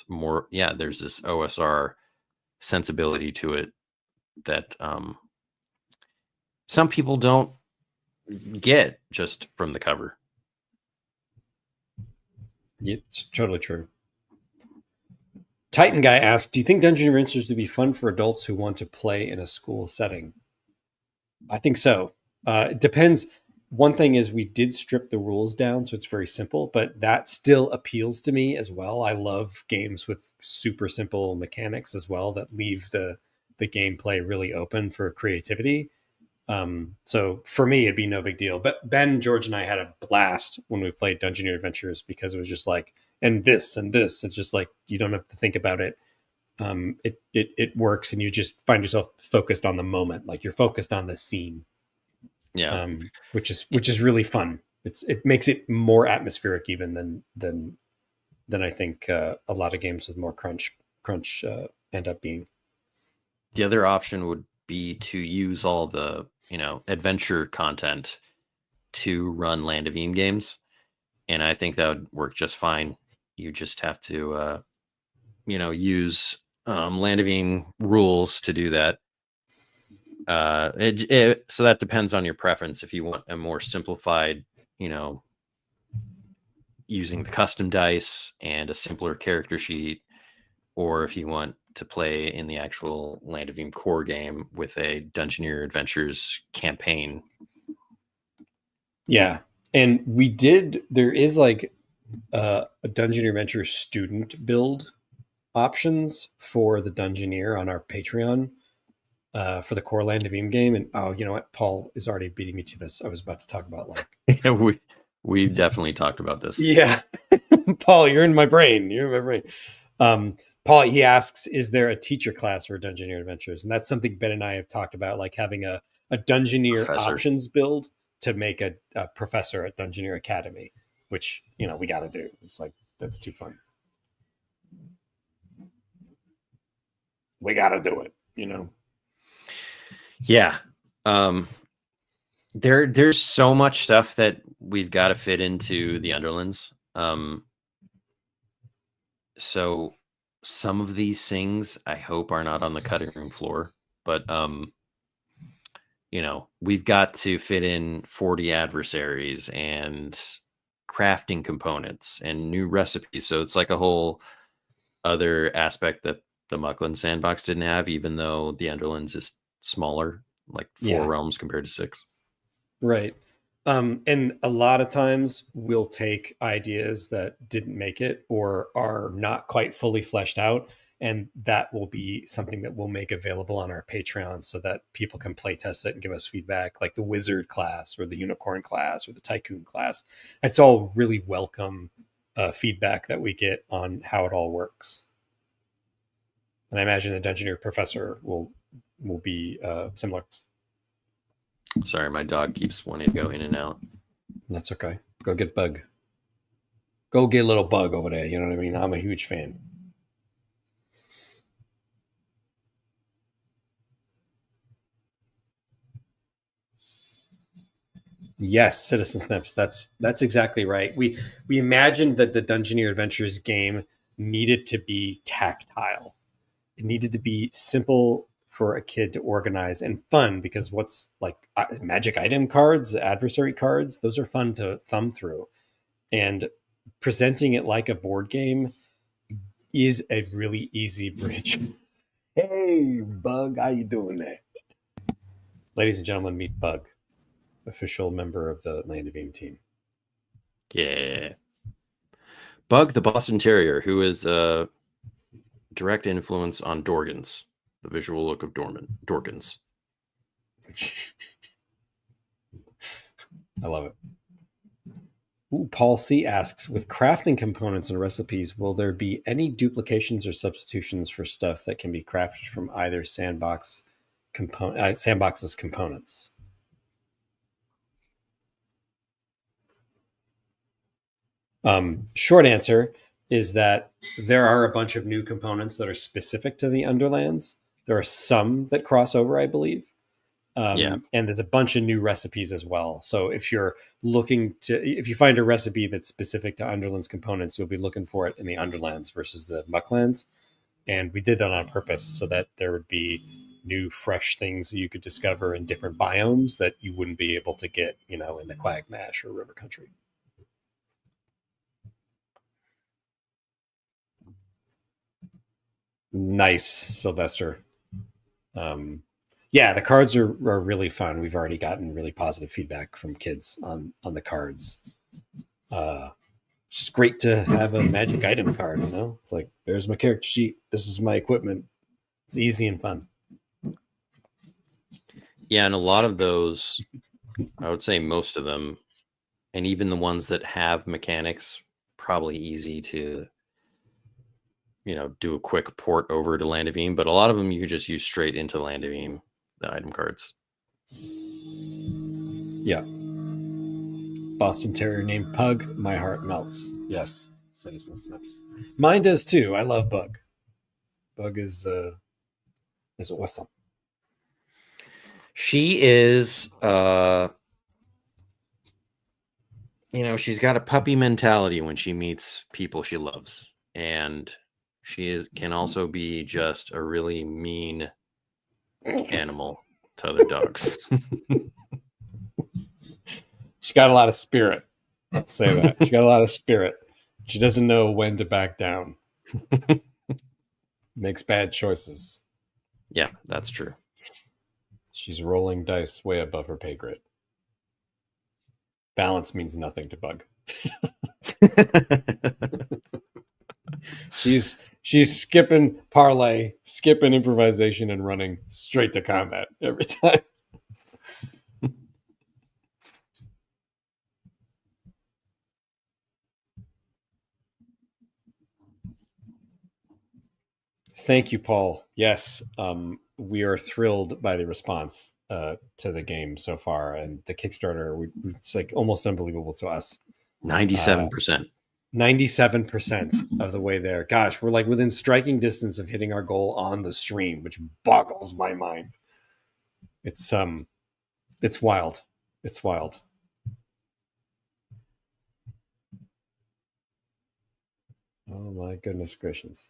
A: more. Yeah, there's this OSR sensibility to it that some people don't get just from the cover.
B: It's totally true. Titan Guy asks, do you think Dungeoneer Adventures would be fun for adults who want to play in a school setting? I think so. It depends. One thing is we did strip the rules down, so it's very simple, but that still appeals to me as well. I love games with super simple mechanics as well that leave the gameplay really open for creativity. So for me, it'd be no big deal. But Ben, George, and I had a blast when we played Dungeoneer Adventures because it was just like, and this and this. It's just like you don't have to think about it. It works, and you just find yourself focused on the moment, like you're focused on the scene.
A: Yeah,
B: which is really fun. It makes it more atmospheric even than I think a lot of games with more crunch end up being.
A: The other option would be to use all the adventure content to run Land of Eem games, and I think that would work just fine. You just have to use Land of Eem rules to do that. So that depends on your preference. If you want a more simplified, using the custom dice and a simpler character sheet, or if you want to play in the actual Land of Eem core game with a Dungeoneer Adventures campaign.
B: Yeah, and there is like a Dungeoneer Adventures student build options for the Dungeoneer on our Patreon. For the core Land of Eem game. And you know what? Paul is already beating me to this. I was about to talk about
A: we definitely talked about this.
B: Yeah. Paul, you're in my brain. Paul, he asks, is there a teacher class for Dungeoneer Adventures? And that's something Ben and I have talked about, like having a Dungeoneer options build to make a professor at Dungeoneer Academy, which, we got to do. It's like, that's too fun. We got to do it,
A: Yeah. There's so much stuff that we've got to fit into the Underlands. So some of these things I hope are not on the cutting room floor, but we've got to fit in 40 adversaries and crafting components and new recipes. So it's like a whole other aspect that the Underlands Sandbox didn't have, even though the Underlands is smaller, like 4 realms compared to 6.
B: Right. And a lot of times we'll take ideas that didn't make it or are not quite fully fleshed out, and that will be something that we'll make available on our Patreon so that people can play test it and give us feedback, like the wizard class or the unicorn class or the tycoon class. It's all really welcome feedback that we get on how it all works. And I imagine the Dungeoneer Professor will be similar.
A: Sorry, my dog keeps wanting to go in and out.
B: That's okay. Go get Bug. Go get a little Bug over there. You know what I mean? I'm a huge fan. Yes, Citizen Snips. That's exactly right. We imagined that the Dungeoneer Adventures game needed to be tactile. It needed to be simple for a kid to organize and fun, because what's like magic item cards, adversary cards, those are fun to thumb through. And presenting it like a board game is a really easy bridge. Hey, Bug, how you doing there? Ladies and gentlemen, meet Bug, official member of the Land of Eem team.
A: Yeah. Bug the Boston Terrier, who is a direct influence on Dorgans, the visual look of Dorgans.
B: I love it. Ooh, Paul C asks, with crafting components and recipes, will there be any duplications or substitutions for stuff that can be crafted from either sandbox's components? Short answer is that there are a bunch of new components that are specific to the Underlands. There are some that cross over, I believe.
A: Yeah.
B: And there's a bunch of new recipes as well. So if you find a recipe that's specific to Underlands components, you'll be looking for it in the Underlands versus the Mucklands. And we did that on purpose so that there would be new, fresh things that you could discover in different biomes that you wouldn't be able to get, in the Quagmash or River Country. Nice, Sylvester. Yeah, the cards are really fun. We've already gotten really positive feedback from kids on the cards. It's great to have a magic item card, It's like, there's my character sheet. This is my equipment. It's easy and fun.
A: Yeah, and a lot of those, I would say most of them, and even the ones that have mechanics, probably easy to, do a quick port over to Land of Eem. But a lot of them you could just use straight into Land of Eem, the item cards.
B: Yeah. Boston Terrier named Pug. My heart melts. Yes. Citizen Snips. Mine does too. I love Bug. Bug is awesome.
A: She is, she's got a puppy mentality when she meets people she loves. And she can also be just a really mean animal to other dogs.
B: She got a lot of spirit. Let's say that. She got a lot of spirit. She doesn't know when to back down. Makes bad choices.
A: Yeah, that's true. She's
B: rolling dice way above her pay grade. Balance means nothing to Bug. She's skipping parlay, skipping improvisation, and running straight to combat every time. Thank you, Paul. Yes, we are thrilled by the response to the game so far, and the Kickstarter. It's like almost unbelievable to us.
A: 97%.
B: 97% of the way there. Gosh, we're like within striking distance of hitting our goal on the stream, which boggles my mind. It's wild. It's wild. Oh my goodness gracious.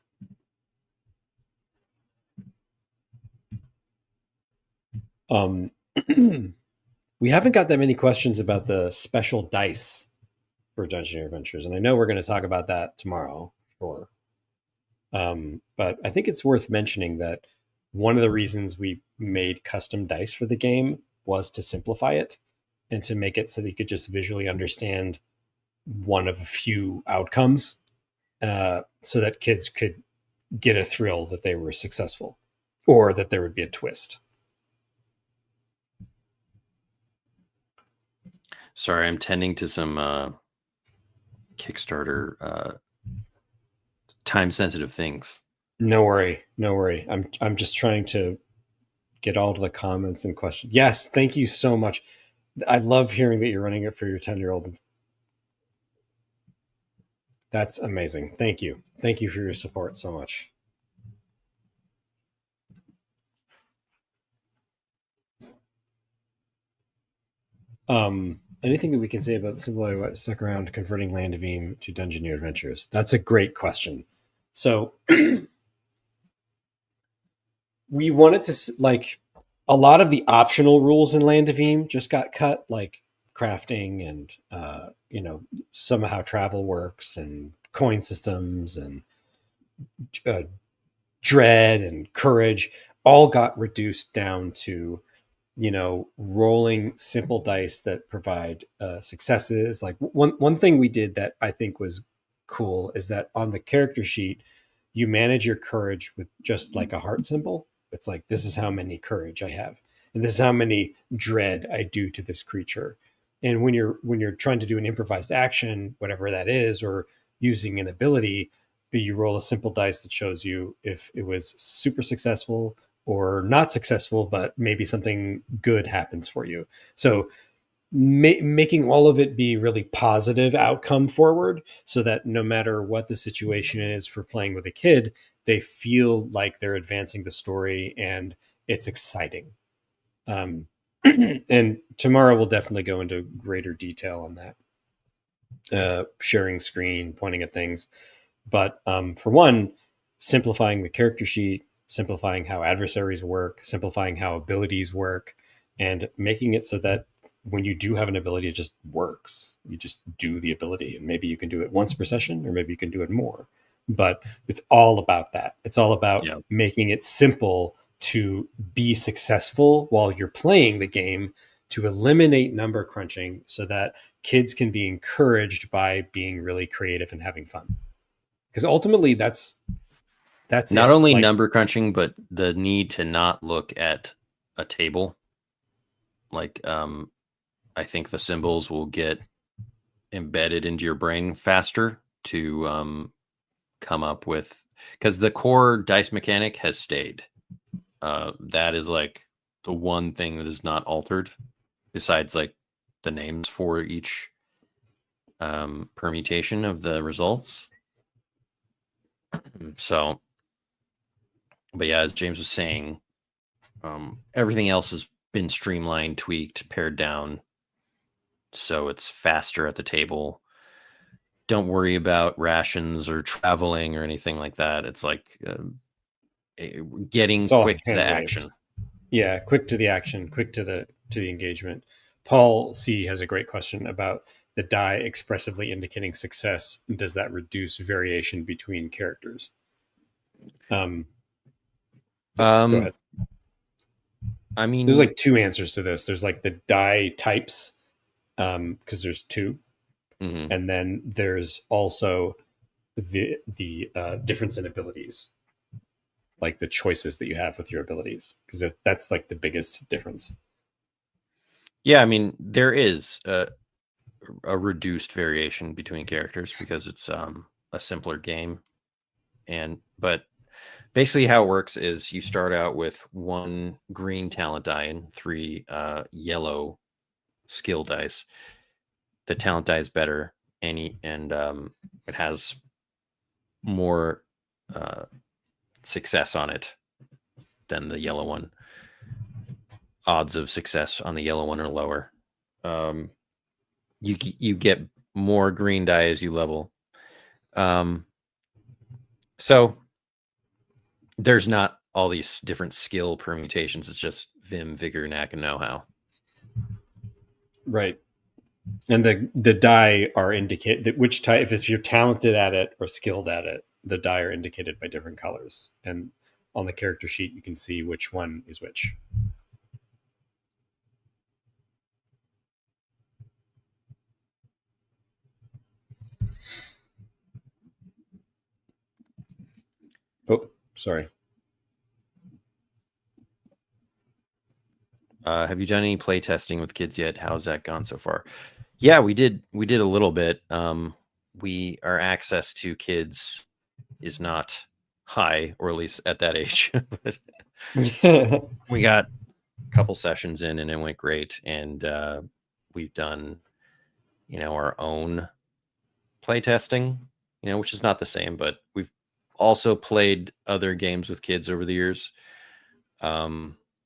B: We haven't got that many questions about the special dice for Dungeoneer Adventures, and I know we're going to talk about that tomorrow, sure. But I think it's worth mentioning that one of the reasons we made custom dice for the game was to simplify it and to make it so that you could just visually understand one of a few outcomes, so that kids could get a thrill that they were successful or that there would be a twist.
A: Sorry, I'm tending to some Kickstarter time-sensitive things.
B: No worry. I'm just trying to get all to the comments and questions. Yes, thank you so much. I love hearing that you're running it for your 10-year-old. That's amazing. Thank you. Thank you for your support so much. Anything that we can say about simply what stuck around converting Land of Eem to Dungeoneer Adventures? That's a great question. So we wanted to, like, a lot of the optional rules in Land of Eem just got cut, like crafting and somehow travel works and coin systems and dread and courage all got reduced down to rolling simple dice that provide successes. Like one thing we did that I think was cool is that on the character sheet, you manage your courage with just like a heart symbol. It's like, this is how many courage I have, and this is how many dread I do to this creature. And when you're trying to do an improvised action, whatever that is, or using an ability, you roll a simple dice that shows you if it was super successful or not successful, but maybe something good happens for you. So making all of it be really positive outcome forward, so that no matter what the situation is for playing with a kid, they feel like they're advancing the story and it's exciting. And tomorrow we'll definitely go into greater detail on that. Sharing screen, pointing at things. But for one, simplifying the character sheet, simplifying how adversaries work, simplifying how abilities work, and making it so that when you do have an ability, it just works. You just do the ability, and maybe you can do it once per session, or maybe you can do it more. But it's all about that. It's all about making it simple to be successful while you're playing the game, to eliminate number crunching so that kids can be encouraged by being really creative and having fun. Because ultimately that's
A: not
B: it.
A: only number crunching, but the need to not look at a table. Like, I think the symbols will get embedded into your brain faster to come up with, because the core dice mechanic has stayed. That is like the one thing that is not altered, besides like the names for each permutation of the results. So, but yeah, as James was saying, everything else has been streamlined, tweaked, pared down, so it's faster at the table. Don't worry about rations or traveling or anything like that. It's like getting quick to the action.
B: Yeah, quick to the action, quick to the engagement. Paul C has a great question about the die expressively indicating success. Does that reduce variation between characters? Go ahead.
A: I mean,
B: there's like two answers to this. There's like the die types, because there's two, and then there's also the difference in abilities, like the choices that you have with your abilities, because that's like the biggest difference.
A: Yeah, I mean, there is a reduced variation between characters because it's a simpler game, but basically how it works is you start out with 1 green talent die and 3 yellow skill dice. The talent die is better, and it has more success on it than the yellow one. Odds of success on the yellow one are lower. You get more green die as you level. So there's not all these different skill permutations. It's just Vim, Vigor, Knack, and Know-How.
B: Right. And the die are indicated which type, if you're talented at it or skilled at it, the die are indicated by different colors. And on the character sheet, you can see which one is which. Oh, sorry.
A: Have you done any play testing with kids yet? How's that gone so far? Yeah, we did a little bit. Our access to kids is not high, or at least at that age. But we got a couple sessions in and it went great. And we've done, our own play testing, which is not the same, but we've also played other games with kids over the years.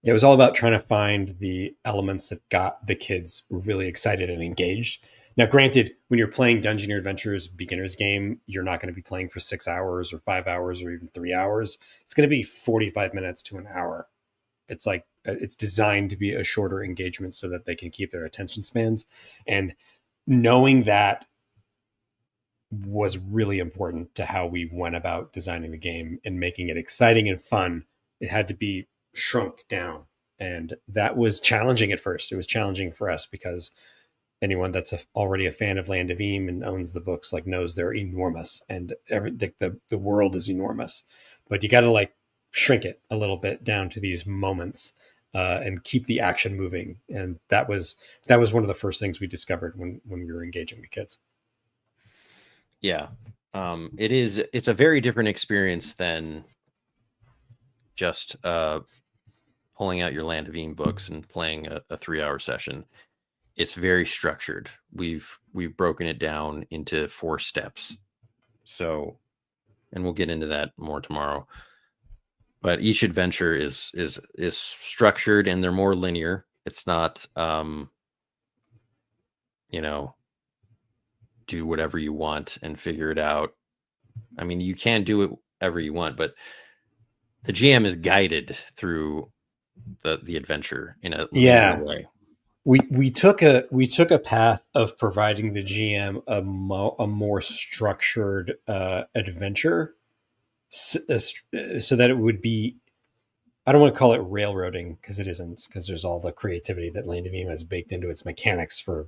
B: It was all about trying to find the elements that got the kids really excited and engaged. Now, granted, when you're playing Dungeoneer Adventures Beginners game, you're not going to be playing for 6 hours or 5 hours or even 3 hours. It's going to be 45 minutes to an hour. It's like, it's designed to be a shorter engagement so that they can keep their attention spans. And knowing that was really important to how we went about designing the game and making it exciting and fun. It had to be shrunk down, and that was challenging at first. It was challenging for us because anyone that's already a fan of Land of Eem and owns the books knows they're enormous, and the world is enormous, but you got to shrink it a little bit down to these moments. and keep the action moving. And that was one of the first things we discovered when we were engaging with kids.
A: Yeah. It's a very different experience than just pulling out your Land of Eem books and playing a 3-hour session. It's very structured. We've broken it down into 4 steps. So, and we'll get into that more tomorrow. But each adventure is structured, and they're more linear. It's not do whatever you want and figure it out. I mean, you can do it whatever you want, but the GM is guided through the adventure in a linear way.
B: We took a path of providing the GM a more structured adventure, so that it would be. I don't want to call it railroading, because it isn't, because there's all the creativity that Land of Eem has baked into its mechanics for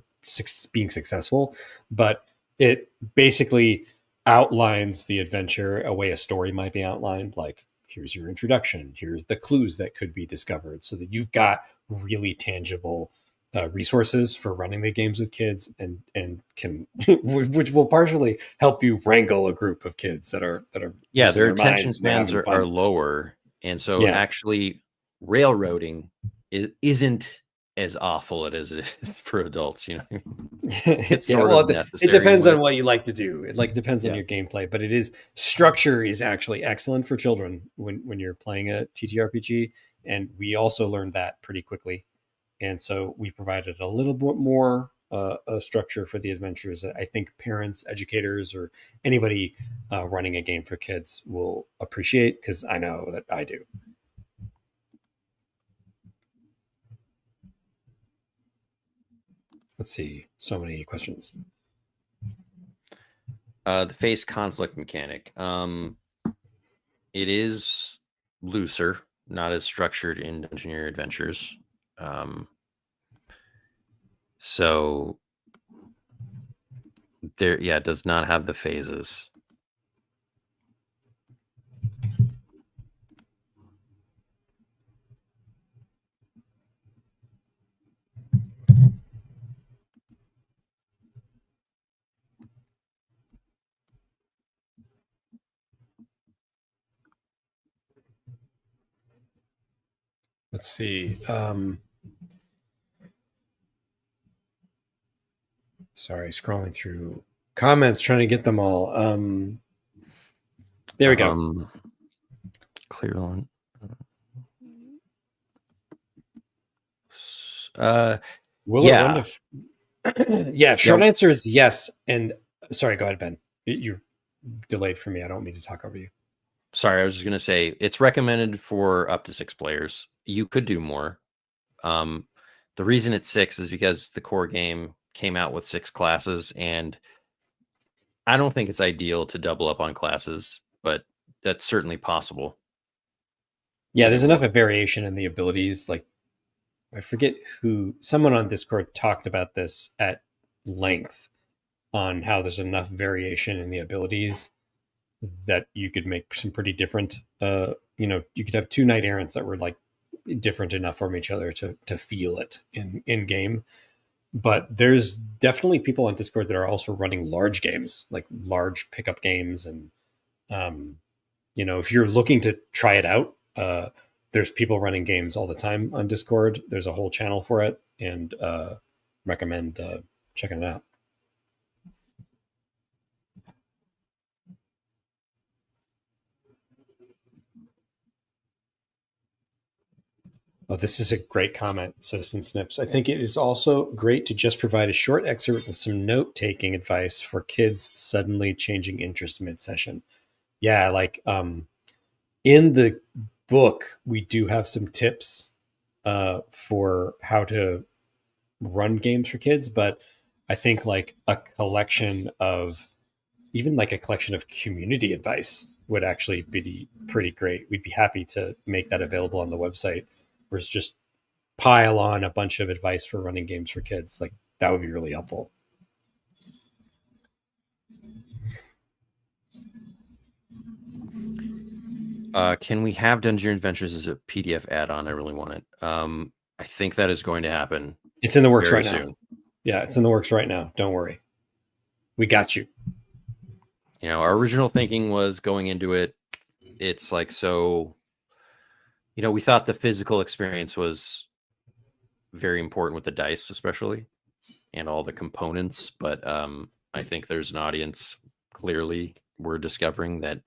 B: being successful, but it basically outlines the adventure a way a story might be outlined. Like, here's your introduction, here's the clues that could be discovered, so that you've got really tangible resources for running the games with kids, and can which will partially help you wrangle a group of kids that are
A: their attention spans are lower, and so actually railroading isn't as awful as it is for adults. It's sort of necessary.
B: It depends on what you like to do. It depends on your gameplay, but structure is actually excellent for children when you're playing a TTRPG, and we also learned that pretty quickly. And so we provided a little bit more a structure for the adventures that I think parents, educators, or anybody running a game for kids will appreciate, because I know that I do. Let's see. So many questions.
A: The face conflict mechanic. It is looser, not as structured in Dungeoneer Adventures. So there, it does not have the phases.
B: Let's see. Sorry, scrolling through comments, trying to get them all. There we go.
A: Clear on.
B: Short answer is yes. And sorry, go ahead, Ben. You're delayed for me. I don't mean to talk over you.
A: Sorry, I was just going to say it's recommended for up to 6 players. You could do more. The reason it's 6 is because the core game came out with 6 classes, and I don't think it's ideal to double up on classes, but that's certainly possible.
B: Yeah, there's enough of variation in the abilities. Like, I forget someone on Discord talked about this at length, on how there's enough variation in the abilities that you could make some pretty different, you could have 2 knight errants that were like different enough from each other to feel it in game. But there's definitely people on Discord that are also running large games, like large pickup games. And, if you're looking to try it out, there's people running games all the time on Discord. There's a whole channel for it, and recommend checking it out. Oh, this is a great comment, Citizen Snips. I think it is also great to just provide a short excerpt with some note-taking advice for kids suddenly changing interest mid-session. Yeah, like in the book, we do have some tips for how to run games for kids, but I think like a collection of community advice would actually be pretty great. We'd be happy to make that available on the website, where it's just pile on a bunch of advice for running games for kids. Like, that would be really helpful.
A: Can we have Dungeoneer Adventures as a PDF add-on? I really want it. I think that is going to happen.
B: It's in the works
A: very
B: right
A: soon.
B: now. Yeah, it's in the works right now. Don't worry. We got you.
A: You know, our original thinking was going into it. It's like, so, you know, we thought the physical experience was very important with the dice, especially, and all the components. But I think there's an audience, clearly, we're discovering, that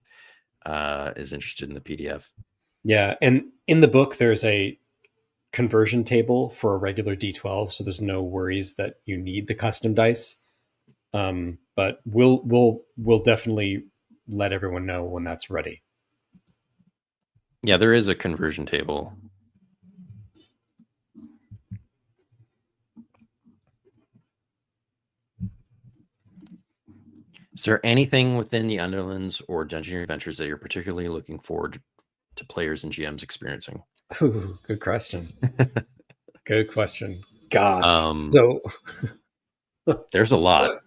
A: is interested in the PDF.
B: Yeah, and in the book, there's a conversion table for a regular D12, so there's no worries that you need the custom dice. But we'll definitely let everyone know when that's ready.
A: Yeah, there is a conversion table. Is there anything within the Underlands or Dungeoneer Adventures that you're particularly looking forward to players and GMs experiencing?
B: Ooh, good question. Good question. Gosh.
A: So there's a lot.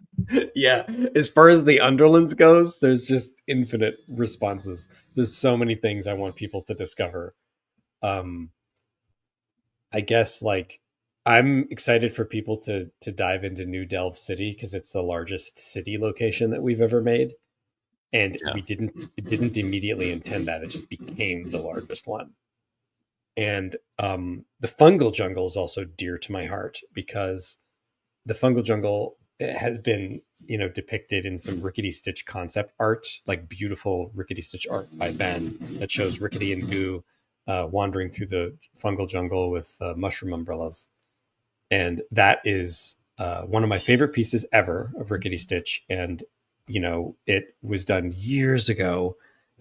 B: Yeah, as far as the Underlands goes, there's just infinite responses. There's so many things I want people to discover. I guess like I'm excited for people to dive into New Delve City because it's the largest city location that we've ever made, and
A: Yeah.
B: we didn't immediately intend that. It just became the largest one. And the fungal jungle is also dear to my heart because the fungal jungle has been, you know, depicted in some Rickety Stitch concept art, like beautiful Rickety Stitch art by Ben that shows Rickety and Goo wandering through the fungal jungle with mushroom umbrellas. And that is one of my favorite pieces ever of Rickety Stitch. And, you know, it was done years ago,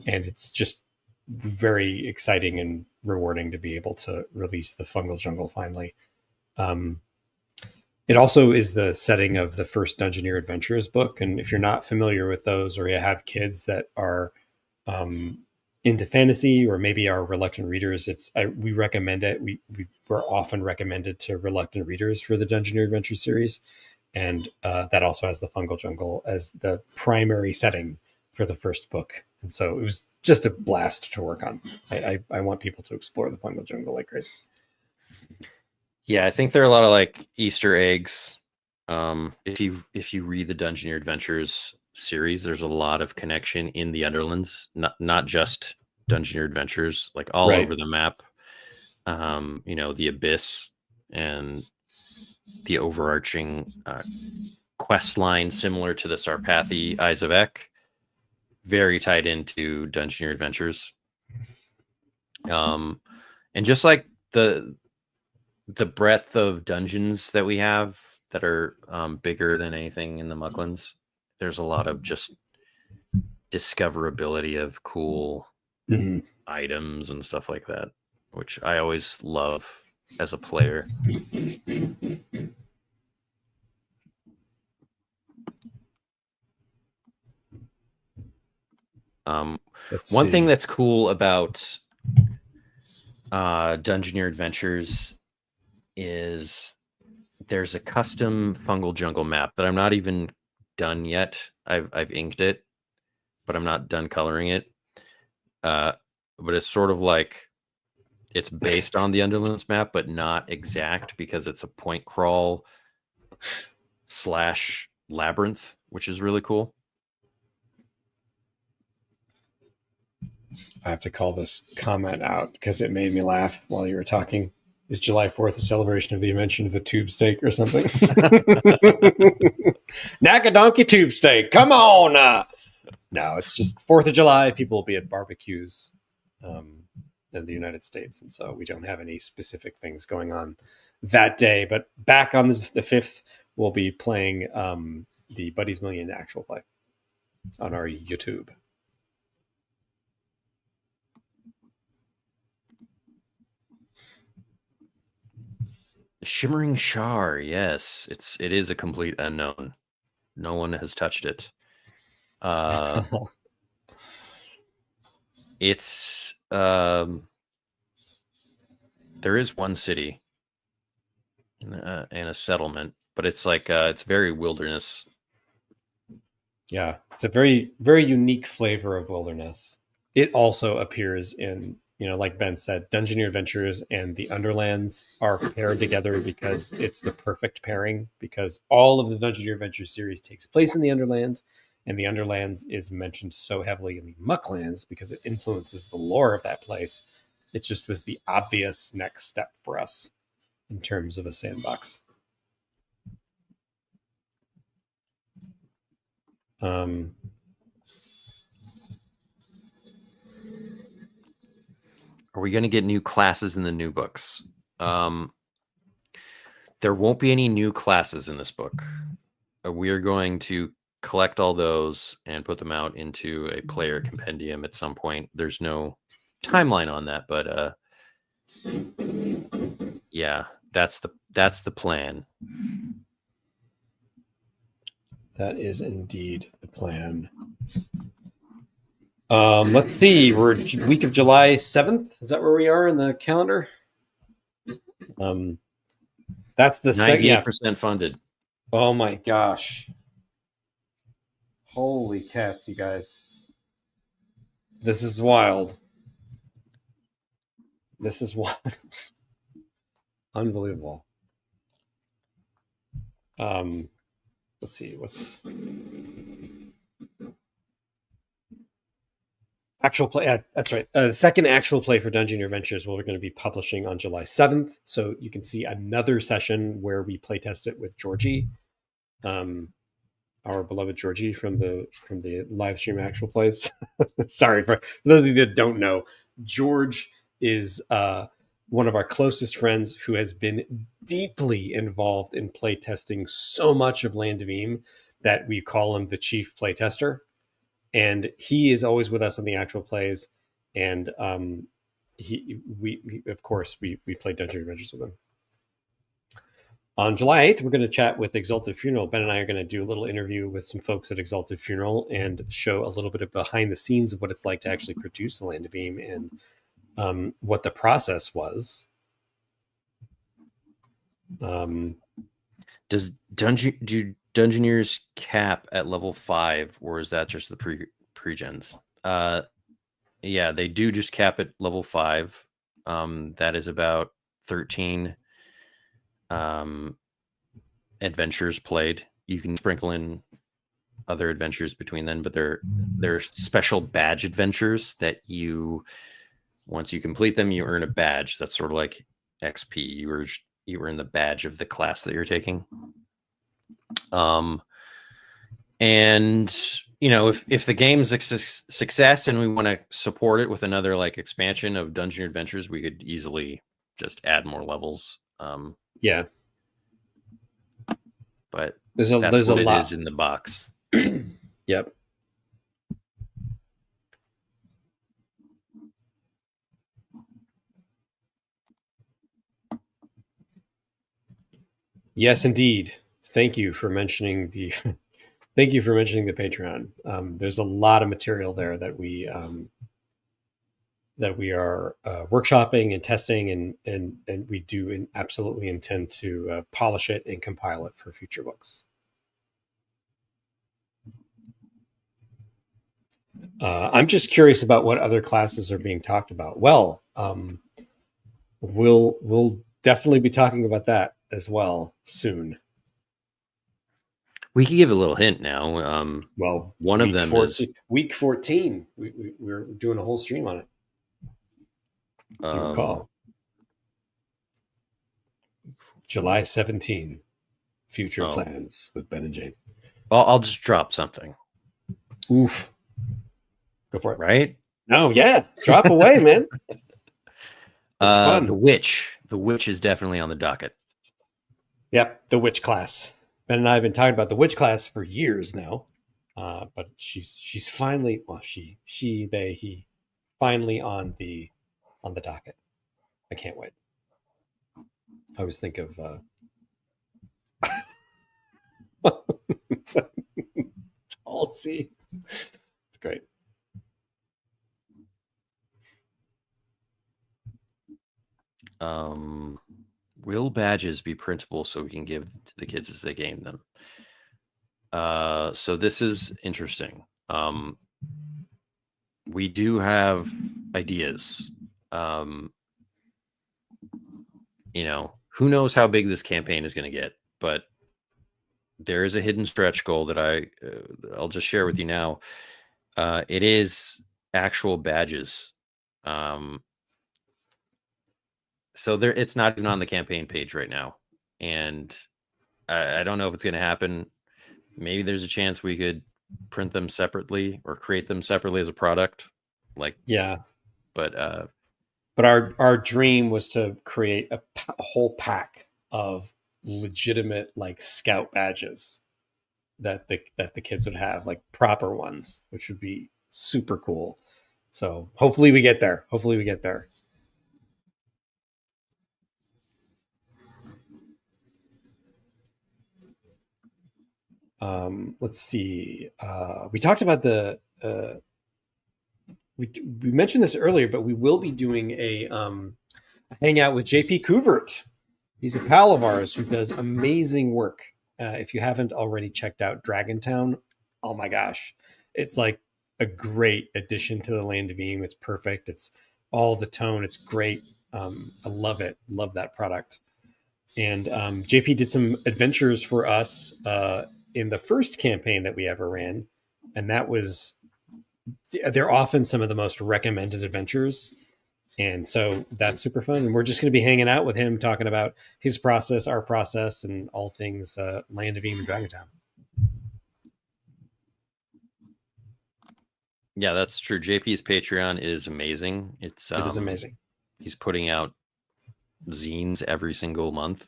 B: and it's just very exciting and rewarding to be able to release the fungal jungle finally. It also is the setting of the first Dungeoneer Adventures book. And if you're not familiar with those, or you have kids that are into fantasy, or maybe are reluctant readers, we recommend it. We're often recommended to reluctant readers for the Dungeoneer Adventure series. And that also has the fungal jungle as the primary setting for the first book. And so it was just a blast to work on. I want people to explore the fungal jungle like crazy.
A: Yeah, I think there are a lot of like Easter eggs. If you read the Dungeoneer Adventures series, there's a lot of connection in the Underlands, not just Dungeoneer Adventures, like all
B: Right.
A: over the map. You know, the Abyss and the overarching quest line similar to the Sarpathy Eyes of Ek, very tied into Dungeoneer Adventures. And just like the breadth of dungeons that we have that are bigger than anything in the Mucklands, there's a lot of just discoverability of cool items and stuff like that, which I always love as a player. One thing that's cool about Dungeoneer Adventures is there's a custom fungal jungle map that I'm not even done yet. I've inked it, but I'm not done coloring it. But it's sort of like it's based on the Underlands map, but not exact because it's a point crawl / labyrinth, which is really cool.
B: I have to call this comment out because it made me laugh while you were talking. Is July 4th a celebration of the invention of the tube steak or something? Nakadonkey tube steak. Come on. No, it's just 4th of July. People will be at barbecues in the United States. And so we don't have any specific things going on that day. But back on the 5th, we'll be playing the Buddy's Million actual play on our YouTube.
A: Shimmering Shar, yes, it is a complete unknown. No one has touched it. It's there is one city and a settlement, but it's like it's very wilderness.
B: Yeah, it's a very, very unique flavor of wilderness. it also appears in, like Ben said, Dungeoneer Adventures and the Underlands are paired together because it's the perfect pairing, because all of the Dungeoneer Adventures series takes place in the Underlands, and the Underlands is mentioned so heavily in the Mucklands because it influences the lore of that place. It just was the obvious next step for us in terms of a sandbox.
A: Are we going to get new classes in the new books? There won't be any new classes in this book. We are going to collect all those and put them out into a player compendium at some point. There's no timeline on that, but yeah, that's the plan.
B: That is indeed the plan. Let's see. We're week of July 7th. Is that where we are in the calendar? That's the
A: 98% funded.
B: Oh my gosh. Holy cats, you guys. This is wild. This is wild. Unbelievable. Let's see. What's actual play? That's right. The second actual play for Dungeoneer Adventures we're going to be publishing on July 7th. So you can see another session where we playtest it with Georgie, our beloved Georgie from the live stream actual plays. Sorry for those of you that don't know, George is one of our closest friends who has been deeply involved in playtesting so much of Land of Eem that we call him the chief playtester. And he is always with us on the actual plays. And we of course, we play Dungeoneer Adventures with him. On July 8th, we're going to chat with Exalted Funeral. Ben and I are going to do a little interview with some folks at Exalted Funeral and show a little bit of behind the scenes of what it's like to actually produce the Land of Eem and what the process was.
A: Do Dungeoneers cap at level 5, or is that just the pre-gens? Yeah, they do just cap at level 5. That is about 13 adventures played. You can sprinkle in other adventures between them, but they're special badge adventures that once you complete them, you earn a badge. That's sort of like XP. You earn the badge of the class that you're taking. And if the game's a success and we want to support it with another like expansion of Dungeoneer Adventures, we could easily just add more levels.
B: Yeah,
A: but
B: there's a lot.
A: It is in the box.
B: Yep. Yes, indeed. Thank you for mentioning the Patreon. There's a lot of material there that we are workshopping and testing, and we do absolutely intend to polish it and compile it for future books. I'm just curious about what other classes are being talked about. Well, we'll definitely be talking about that as well soon.
A: We can give a little hint now.
B: Well,
A: one of them
B: 14,
A: is
B: week 14. We're doing a whole stream on it. If you recall, July 17. Future plans with Ben and James.
A: I'll just drop something.
B: Oof. Go for it.
A: Right?
B: No, yeah. Drop away, man. It's fun.
A: The witch is definitely on the docket.
B: Yep, the witch class. Ben and I have been talking about the witch class for years now, but she's finally, well, he finally on the docket. I can't wait. I always think of policy. It's great.
A: Will badges be printable so we can give to the kids as they gain them? So this is interesting. we do have ideas. You know, who knows how big this campaign is going to get, but there is a hidden stretch goal that I'll just share with you now. It is actual badges. So it's not even on the campaign page right now, and I don't know if it's going to happen. Maybe there's a chance we could print them separately or create them separately as a product. Like,
B: yeah,
A: but
B: our dream was to create a whole pack of legitimate like scout badges that the kids would have, like proper ones, which would be super cool. So hopefully we get there. Let's see. We talked about we mentioned this earlier, but we will be doing a hangout with JP Couvert. He's a pal of ours who does amazing work. If you haven't already checked out Dragontown, oh my gosh, it's like a great addition to the Land of Eem. It's perfect. It's all the tone. It's great. I love it. Love that product. And JP did some adventures for us in the first campaign that we ever ran, and they're often some of the most recommended adventures. And so that's super fun. And we're just going to be hanging out with him, talking about his process, our process, and all things Land of Eem and Dragontown.
A: Yeah, that's true. JP's Patreon is amazing.
B: It is amazing.
A: He's putting out zines every single month,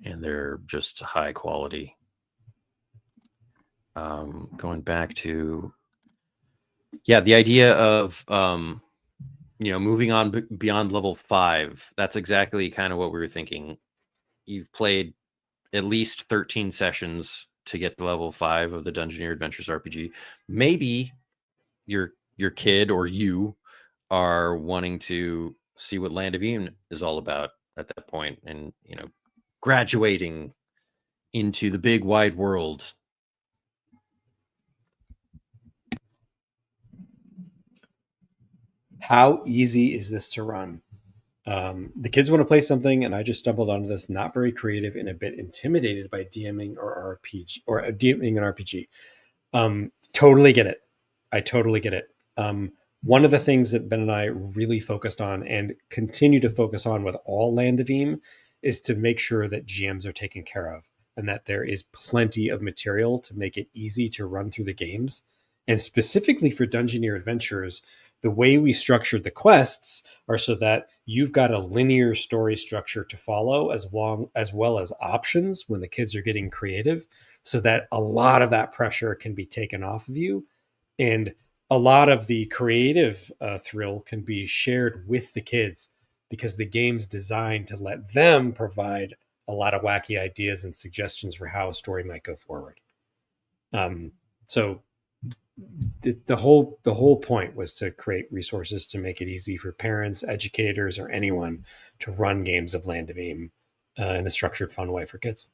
A: and they're just high quality. Going back to, the idea of moving on beyond level 5. That's exactly kind of what we were thinking. You've played at least 13 sessions to get to level 5 of the Dungeoneer Adventures RPG. Maybe your kid or you are wanting to see what Land of Eem is all about at that point, and graduating into the big wide world.
B: How easy is this to run? The kids want to play something, and I just stumbled onto this, not very creative and a bit intimidated by DMing or RPG or DMing an RPG. Totally get it. I totally get it. One of the things that Ben and I really focused on and continue to focus on with all Land of Eem is to make sure that GMs are taken care of and that there is plenty of material to make it easy to run through the games. And specifically for Dungeoneer Adventures, the way we structured the quests are so that you've got a linear story structure to follow as well as options when the kids are getting creative, so that a lot of that pressure can be taken off of you. And a lot of the creative thrill can be shared with the kids because the game's designed to let them provide a lot of wacky ideas and suggestions for how a story might go forward. So the whole point was to create resources to make it easy for parents, educators, or anyone to run games of Land of Eem in a structured, fun way for kids.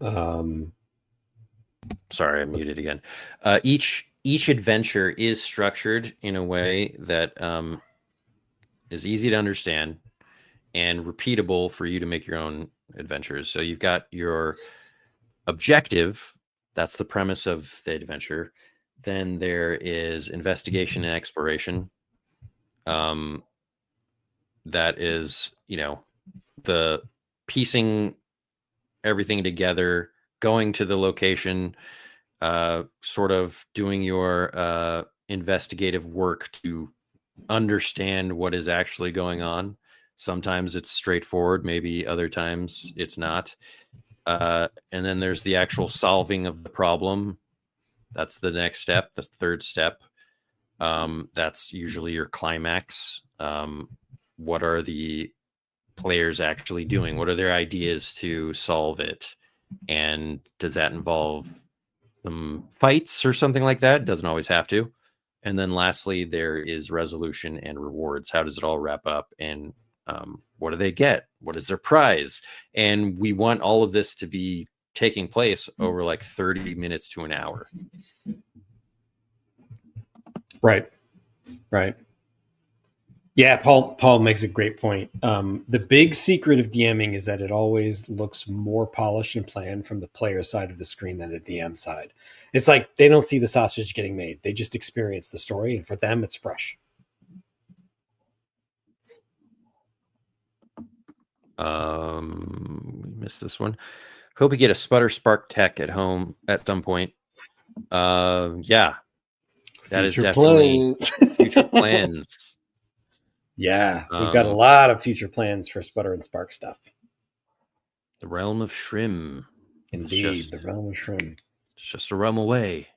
A: Sorry, I'm muted again. Each adventure is structured in a way that is easy to understand and repeatable for you to make your own adventures. So you've got your objective. That's the premise of the adventure. Then there is investigation and exploration. That is, the piecing everything together, going to the location, sort of doing your investigative work to understand what is actually going on. Sometimes it's straightforward, maybe other times it's not. And then there's the actual solving of the problem. That's the next step. That's the third step. That's usually your climax. What are the players actually doing? What are their ideas to solve it? And does that involve some fights or something like that? It doesn't always have to. And then lastly, there is resolution and rewards. How does it all wrap up? And what do they get? What is their prize? And we want all of this to be taking place over like 30 minutes to an hour.
B: Right. Yeah, Paul makes a great point. The big secret of DMing is that it always looks more polished and planned from the player side of the screen than the DM side. It's like they don't see the sausage getting made. They just experience the story, and for them, it's fresh.
A: We missed this one. Hope we get a Sputter Spark tech at home at some point. Yeah. That is definitely future plans.
B: Yeah, we've got a lot of future plans for Sputter and Spark stuff.
A: The realm of Shrim.
B: Indeed, the realm of Shrim.
A: It's just a realm away.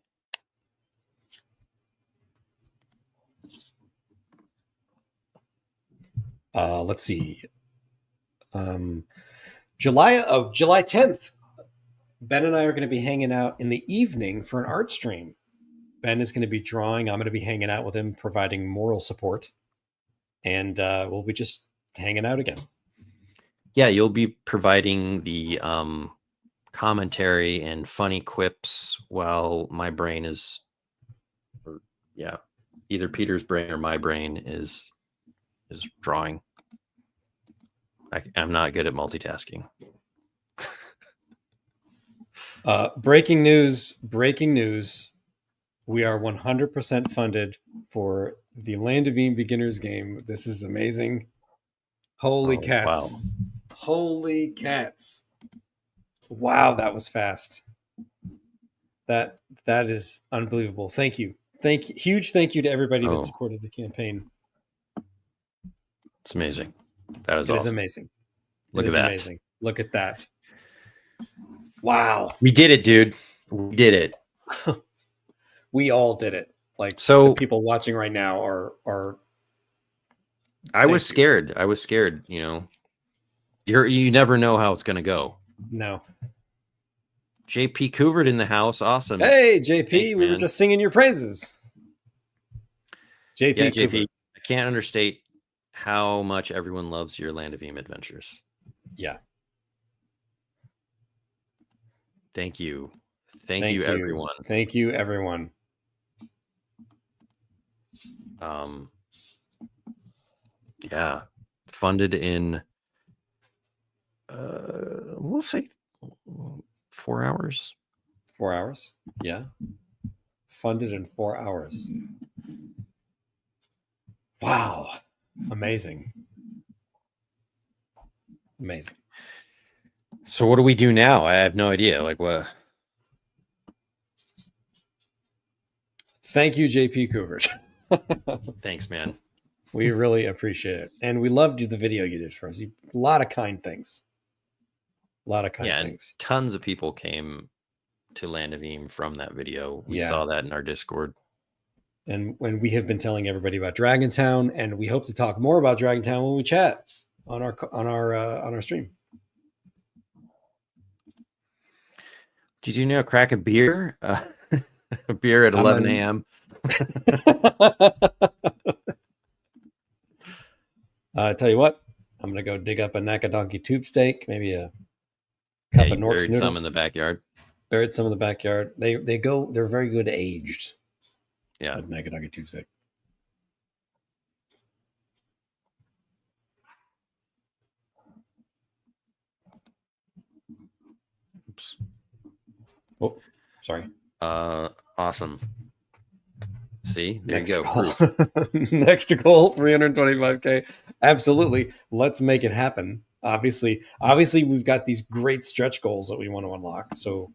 B: Let's see. July 10th, Ben and I are going to be hanging out in the evening for an art stream. Ben is going to be drawing. I'm going to be hanging out with him, providing moral support. And we'll be just hanging out again.
A: Yeah, you'll be providing the commentary and funny quips while my brain is, either Peter's brain or my brain is drawing. I'm not good at multitasking.
B: Breaking news. We are 100% funded for the Land of Eem Beginners game. This is amazing. Holy cats.
A: Wow.
B: Holy cats. Wow, that was fast. That is unbelievable. Thank you. Huge thank you to everybody that supported the campaign.
A: It's amazing. That is awesome.
B: It is amazing.
A: Look at that.
B: Amazing. Look at that. Wow.
A: We did it, dude. We did it.
B: We all did it. Like,
A: so
B: the people watching right now are
A: I was scared. You know, you never know how it's going to go.
B: No.
A: JP Couvert in the house. Awesome.
B: Hey, JP.
A: Thanks,
B: we were just singing your praises. JP.
A: Yeah, JP. I can't understate how much everyone loves your Land of Eem adventures.
B: Yeah.
A: Thank you. Thank you, everyone.
B: Thank you, everyone.
A: Yeah. Funded in, we'll say 4 hours.
B: 4 hours? Yeah. Funded in 4 hours. Wow. Amazing.
A: So what do we do now? I have no idea. Like what?
B: Thank you, JP Couvert.
A: Thanks, man.
B: We really appreciate it. And we loved the video you did for us. A lot of kind things.
A: And tons of people came to Land of Eem from that video. We saw that in our Discord.
B: And when we have been telling everybody about Dragontown, and we hope to talk more about Dragontown when we chat on our stream.
A: Did you know crack a beer? A beer at 11 a.m.
B: Tell you what, I'm gonna go dig up a Nakadonkey tube steak, maybe a cup of Nort's noodles.
A: Some in the backyard.
B: Buried some in the backyard. They're very good aged.
A: Yeah,
B: Nakadonkey tube steak.
A: Oops.
B: Oh, sorry.
A: Awesome. See, there
B: Next
A: you go.
B: Goal. Next goal, 325K. Absolutely. Let's make it happen. Obviously, we've got these great stretch goals that we want to unlock. So,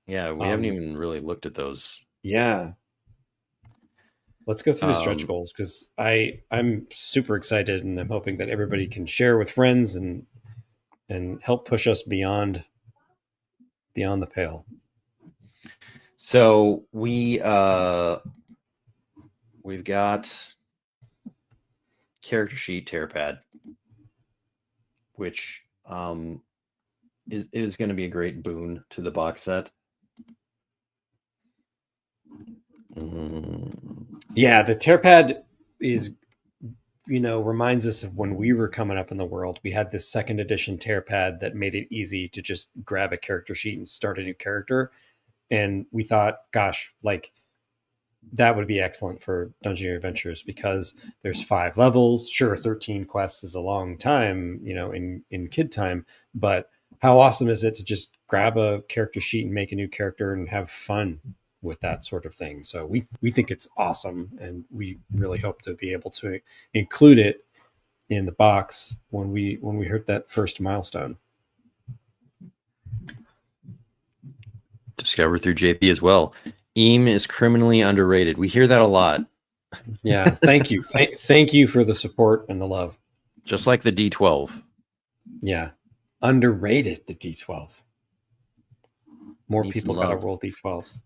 A: yeah, we haven't even really looked at those.
B: Yeah. Let's go through the stretch goals because I'm super excited and I'm hoping that everybody can share with friends and help push us beyond the pale.
A: So we've got character sheet tear pad, which is going to be a great boon to the box set.
B: Yeah, the tear pad is reminds us of when we were coming up in the world. We had this second edition tear pad that made it easy to just grab a character sheet and start a new character. And we thought, gosh, like that would be excellent for Dungeoneer Adventures because there's 5 levels. Sure, 13 quests is a long time, in kid time, but how awesome is it to just grab a character sheet and make a new character and have fun with that sort of thing? So we think it's awesome, and we really hope to be able to include it in the box when we hit that first milestone.
A: Discover through JP as well. Eem is criminally underrated. We hear that a lot.
B: Yeah, thank you. Thank you for the support and the love.
A: Just like the D12.
B: Yeah, underrated, the D12. More
A: Needs
B: people
A: some
B: got to
A: love.
B: roll D12s.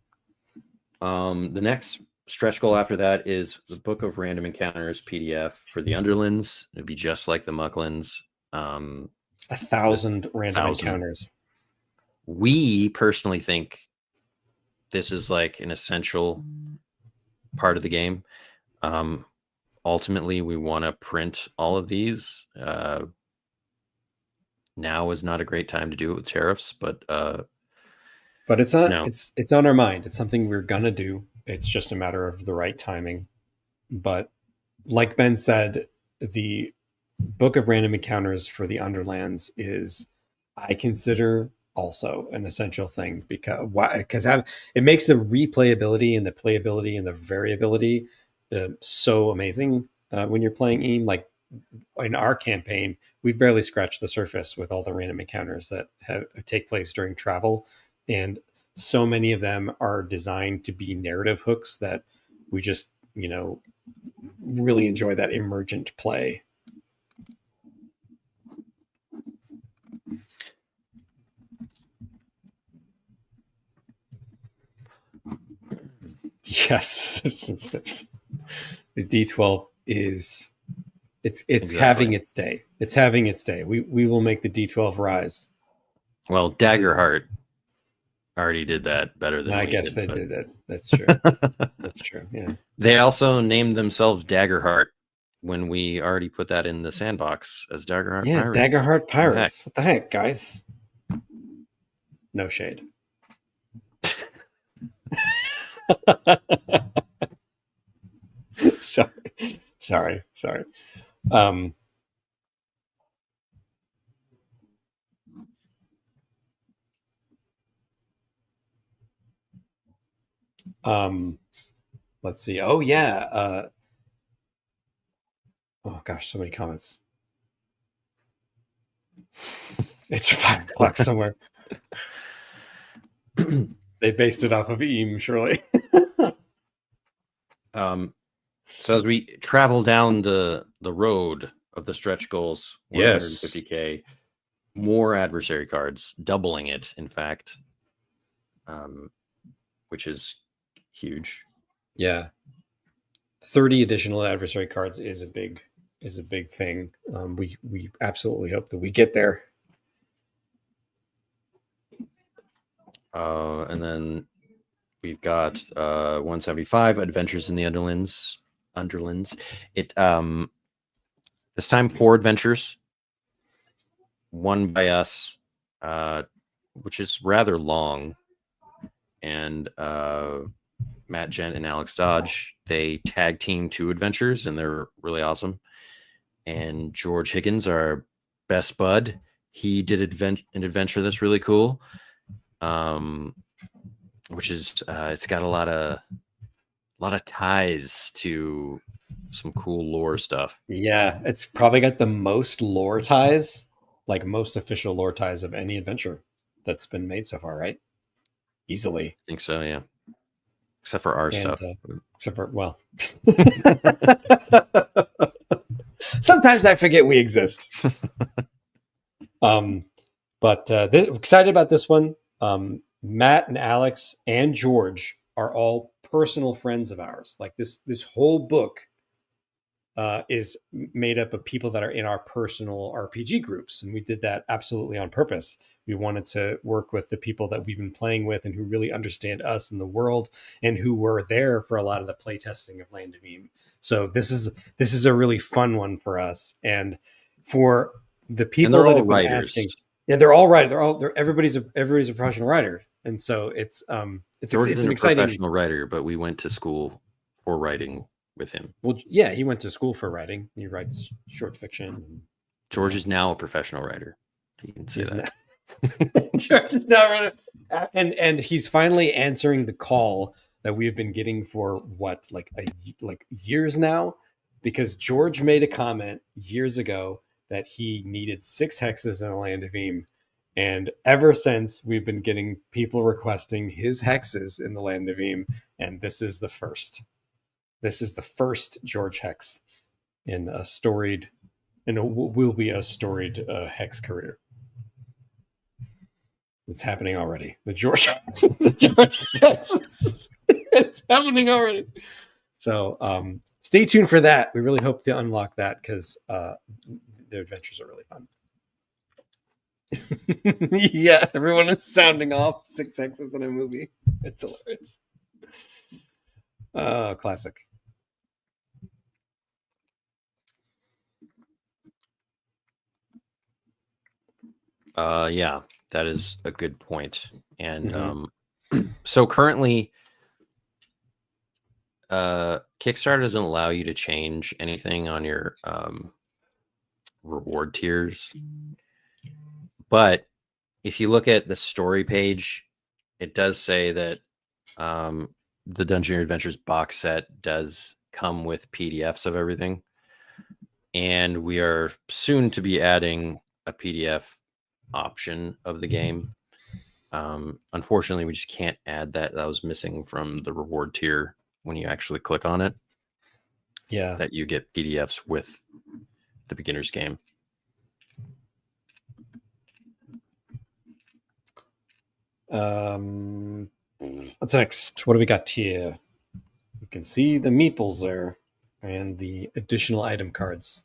A: The next stretch goal after that is the Book of Random Encounters PDF for the Underlands. It'd be just like the Mucklands.
B: 1,000 random encounters.
A: We personally think this is like an essential part of the game. Ultimately, we want to print all of these. Now is not a great time to do it with tariffs, but
B: it's not. It's on our mind. It's something we're gonna do. It's just a matter of the right timing. But like Ben said, the Book of Random Encounters for the Underlands is, I consider, also an essential thing because it makes the replayability and the playability and the variability so amazing when you're playing Eem. Like in our campaign, we've barely scratched the surface with all the random encounters that take place during travel, and so many of them are designed to be narrative hooks that we just really enjoy that emergent play. Yes, Citizen Steps. The D12 is it's exactly. Having its day. It's having its day. We will make the D12 rise.
A: Well, Daggerheart already did that better than
B: I guess they did that. That's true. That's true. Yeah.
A: They also named themselves Daggerheart when we already put that in the sandbox as Daggerheart Pirates.
B: Yeah, Daggerheart Pirates. What the heck, guys? No shade. Sorry. Let's see. Oh yeah. Oh gosh, so many comments. It's $5 somewhere. They based it off of Eem, surely.
A: So as we travel down the road of the stretch goals, 150K, more adversary cards, doubling it, in fact, which is huge.
B: Yeah, 30 additional adversary cards is a big thing. We absolutely hope that we get there.
A: And then we've got 175 Adventures in the Underlands. It this time 4 adventures, one by us, which is rather long, and Matt Gent and Alex Dodge, they tag team 2 adventures, and they're really awesome. And George Higgins, our best bud, he did an adventure that's really cool, which is it's got a lot of ties to some cool lore stuff.
B: Yeah, it's probably got the most lore ties, like most official lore ties of any adventure that's been made so far, right? Easily.
A: I think so, yeah. Except for our stuff.
B: Except for, well. Sometimes I forget we exist. But excited about this one. Matt and Alex and George are all personal friends of ours. Like this whole book is made up of people that are in our personal RPG groups. And we did that absolutely on purpose. We wanted to work with the people that we've been playing with and who really understand us and the world and who were there for a lot of the playtesting of Land of Eem. So this is a really fun one for us. And for the people that have been asking, yeah, they're all right. Everybody's a professional writer. And so it's an exciting
A: professional writer, but we went to school for writing with him.
B: Well, yeah, he went to school for writing. He writes short fiction.
A: George is now a professional writer. You can say that.
B: George is now really, and he's finally answering the call that we've been getting for like years now, because George made a comment years ago that he needed 6 hexes in the Land of Eem. And ever since, we've been getting people requesting his hexes in the Land of Eem, and this is the first. This is the first George hex in a storied, and will be a storied hex career. It's happening already. The George hex. It's happening already. So stay tuned for that. We really hope to unlock that, because the adventures are really fun. Yeah, everyone is sounding off 6 hexes in a movie. It's hilarious. Classic.
A: Yeah, that is a good point. And so currently, Kickstarter doesn't allow you to change anything on your reward tiers. But if you look at the story page, it does say that the Dungeoneer Adventures box set does come with PDFs of everything. And we are soon to be adding a PDF option of the game. Unfortunately, we just can't add that. That was missing from the reward tier when you actually click on it.
B: Yeah.
A: That you get PDFs with the beginner's game.
B: What's next? What do we got here? You can see the meeples there and the additional item cards.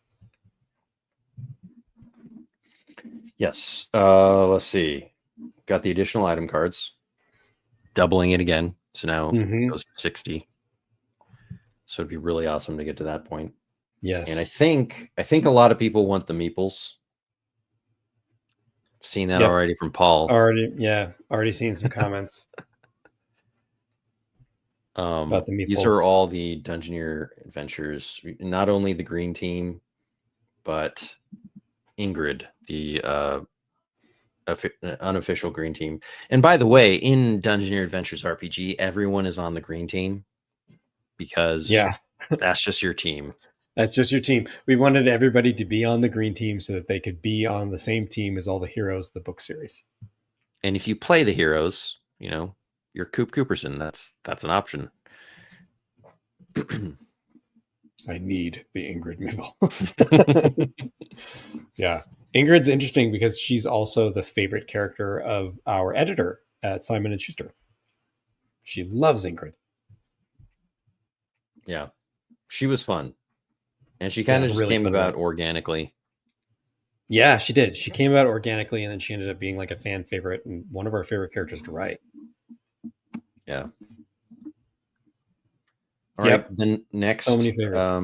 A: Yes. Let's see. Got the additional item cards, doubling it again. So now it goes to 60. So it'd be really awesome to get to that point.
B: Yes.
A: And I think a lot of people want the meeples. Seen that already from Paul.
B: Already seen some comments about the meeples.
A: These are all the Dungeoneer Adventures, not only the green team, but Ingrid, the unofficial green team. And by the way, in Dungeoneer Adventures RPG, everyone is on the green team, because that's just your team.
B: That's just your team. We wanted everybody to be on the green team so that they could be on the same team as all the heroes of the book series.
A: And if you play the heroes, you're Coop Cooperson. That's an option.
B: I need the Ingrid meeple. Yeah. Ingrid's interesting because she's also the favorite character of our editor at Simon & Schuster. She loves Ingrid.
A: Yeah. She was fun. And she kind of just came about organically.
B: Yeah, she did. She came about organically, and then she ended up being like a fan favorite and one of our favorite characters to write.
A: Yeah. All right. Then next,
B: so many favorites.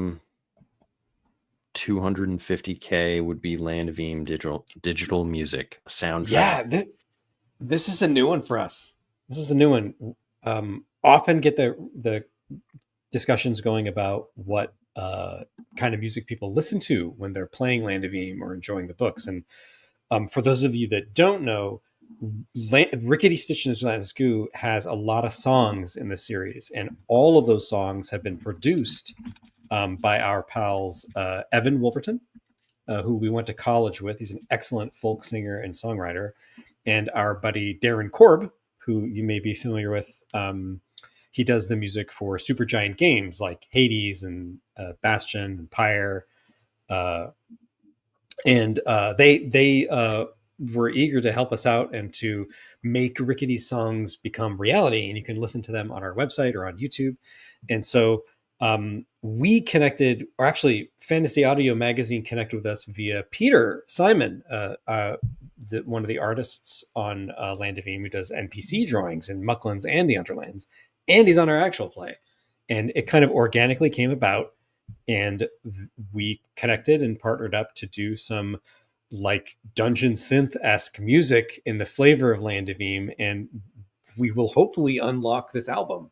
A: 250K would be Land of Eem digital music soundtrack.
B: Yeah, this is a new one for us. This is a new one. Often get the discussions going about what kind of music people listen to when they're playing Land of Eem or enjoying the books. And for those of you that don't know, Rickety Stitch and Gelatinous Goo has a lot of songs in the series, and all of those songs have been produced by our pals Evan Wolverton, who we went to college with. He's an excellent folk singer and songwriter, and our buddy Darren Korb, who you may be familiar with. He does the music for super giant games like Hades and Bastion and Pyre. And they were eager to help us out and to make Rickety's songs become reality. And you can listen to them on our website or on YouTube. And so We connected, or actually, Fantasy Audio Magazine connected with us via Peter Simon, one of the artists on Land of Eem, who does NPC drawings in Mucklands and the Underlands, and he's on our actual play. And it kind of organically came about, and we connected and partnered up to do some like dungeon synth-esque music in the flavor of Land of Eem, and we will hopefully unlock this album.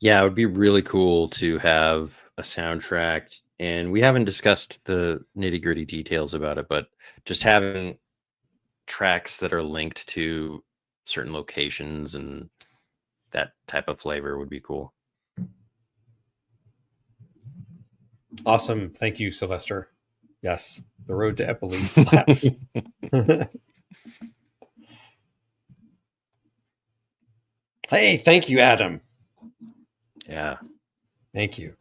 A: Yeah, it would be really cool to have a soundtrack, and we haven't discussed the nitty-gritty details about it, but just having tracks that are linked to certain locations and that type of flavor would be cool.
B: Awesome. Thank you, Sylvester. Yes, the road to Eppley slaps. Hey, thank you, Adam.
A: Yeah.
B: Thank you.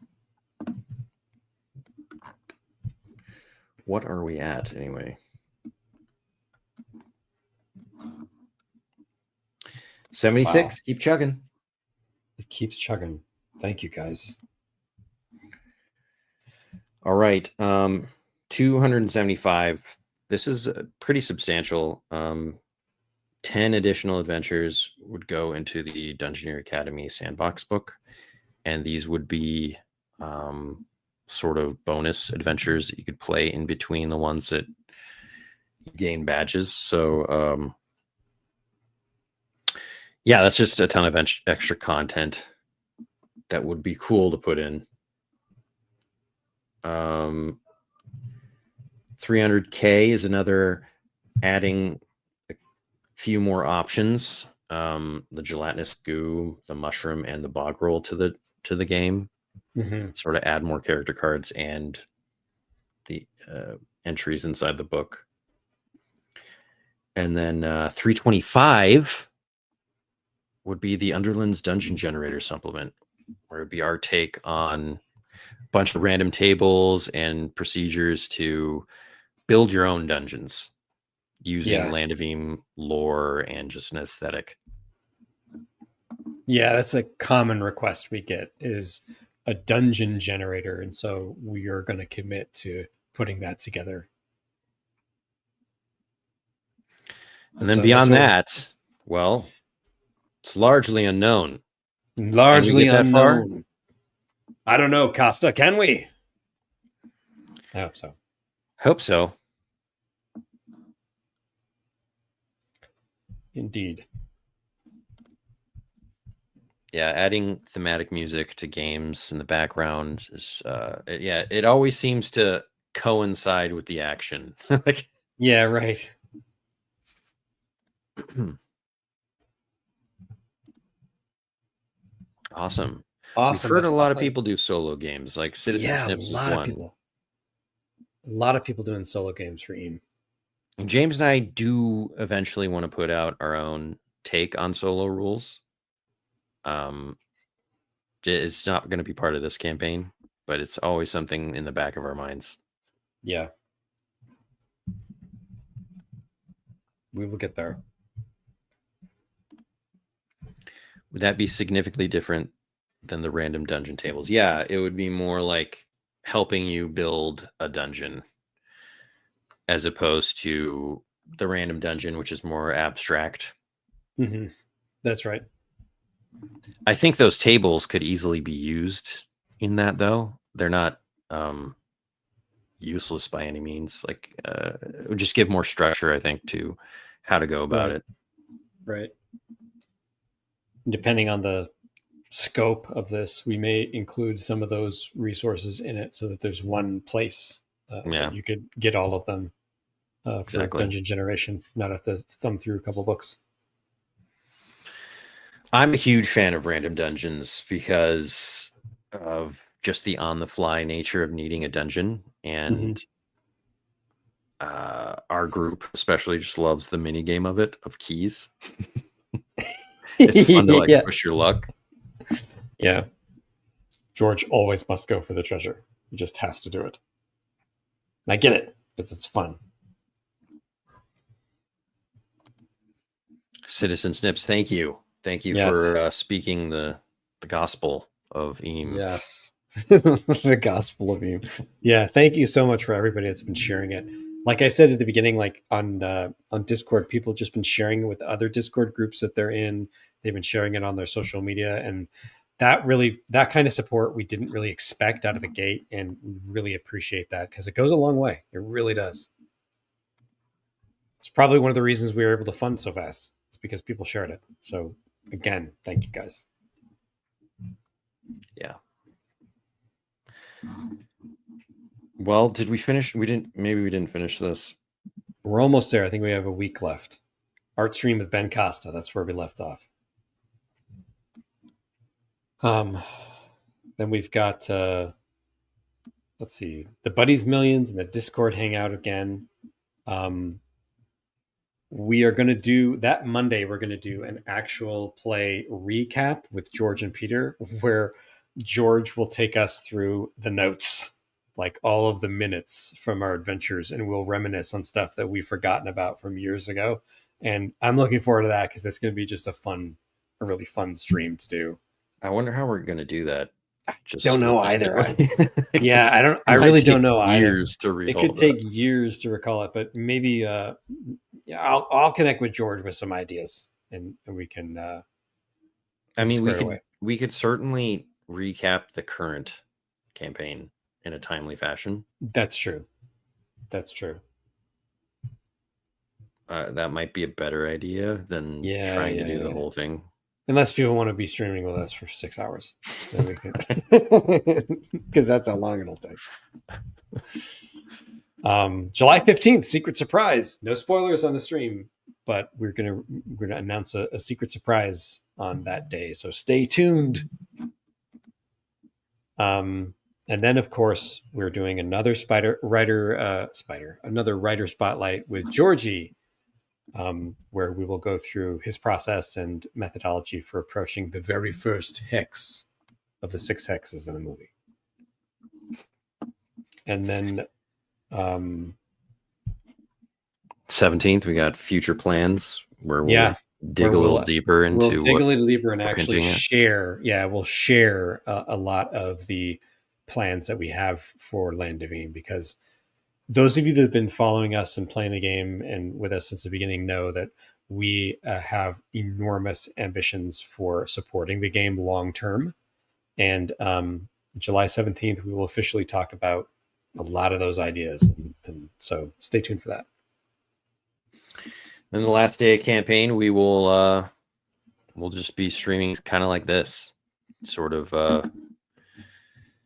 A: What are we at anyway? 76. Wow. Keep chugging.
B: It keeps chugging. Thank you, guys.
A: All right. 275. This is pretty substantial. 10 additional adventures would go into the Dungeoneer Academy Sandbox book. And these would be sort of bonus adventures that you could play in between the ones that gain badges. So, yeah, that's just a ton of extra content that would be cool to put in. 300K is another, adding a few more options. The Gelatinous Goo, the Mushroom, and the Bog Roll to the game. Sort of add more character cards and the entries inside the book. And then 325 would be the Underlands Dungeon Generator supplement, where it'd be our take on a bunch of random tables and procedures to build your own dungeons using Land of Eem lore and just an aesthetic.
B: Yeah, that's a common request we get, is a dungeon generator. And so we are going to commit to putting that together.
A: And then beyond that, well, it's largely unknown.
B: Largely unknown. I don't know, Costa. Can we? I hope so.
A: Hope so.
B: Indeed.
A: Yeah, adding thematic music to games in the background is, it always seems to coincide with the action. Like,
B: yeah, right.
A: Awesome. We've heard a lot of people do solo games, like Citizen Snips is one.
B: A lot of people doing solo games for Eem.
A: And James and I do eventually want to put out our own take on solo rules. It's not going to be part of this campaign, but it's always something in the back of our minds.
B: Yeah. We will get there.
A: Would that be significantly different than the random dungeon tables? Yeah, it would be more like helping you build a dungeon as opposed to the random dungeon, which is more abstract.
B: That's right.
A: I think those tables could easily be used in that, though. They're not useless by any means. Like, it would just give more structure, I think, to how to go about it.
B: Right. Depending on the scope of this, we may include some of those resources in it so that there's one place that you could get all of them for dungeon generation, not have to thumb through a couple books.
A: I'm a huge fan of random dungeons because of just the on-the-fly nature of needing a dungeon. And our group especially just loves the mini game of it, of keys. It's fun to push your luck.
B: Yeah. George always must go for the treasure. He just has to do it. And I get it, because it's fun.
A: Citizen Snips, thank you. Thank you for speaking the gospel of Eem.
B: Yes. The Gospel of Eem. Yeah, thank you so much for everybody that's been sharing it. Like I said at the beginning, like on Discord, people have just been sharing it with other Discord groups that they're in. They've been sharing it on their social media, and that kind of support we didn't really expect out of the gate, and we really appreciate that because it goes a long way. It really does. It's probably one of the reasons we were able to fund so fast. It's because people shared it. So again, thank you guys.
A: Yeah. Well, did we finish? Maybe we didn't finish this.
B: We're almost there. I think we have a week left. Art stream with Ben Costa. That's where we left off. Then we've got, let's see, the Buddies Millions and the Discord Hangout again. We are going to do that Monday. We're going to do an actual play recap with George and Peter, where George will take us through the notes, like all of the minutes from our adventures, and we'll reminisce on stuff that we've forgotten about from years ago. And I'm looking forward to that because it's going to be just a really fun stream to do.
A: I wonder how we're going to do that.
B: Don't know either. I really don't know either. It could take years to recall it, but maybe I'll connect with George with some ideas, and we can.
A: I mean, we could certainly recap the current campaign in a timely fashion.
B: That's true.
A: That mimight be a better idea than trying to do the whole thing.
B: Unless people want to be streaming with us for 6 hours. Because that's how long it'll take. July 15th, secret surprise. No spoilers on the stream, but we're gonna announce a secret surprise on that day. So stay tuned. And then, of course, we're doing another writer spotlight with Georgie. Where we will go through his process and methodology for approaching the very first hex of the 6 hexes in a movie. And then
A: 17th, we got future plans where we'll dig a little deeper into
B: and actually share. Yeah, we'll share a lot of the plans that we have for Land of Eem, because those of you that have been following us and playing the game and with us since the beginning know that we have enormous ambitions for supporting the game long term. And July 17th, we will officially talk about a lot of those ideas. And so stay tuned for that.
A: Then the last day of campaign, we'll just be streaming kind of like this, sort of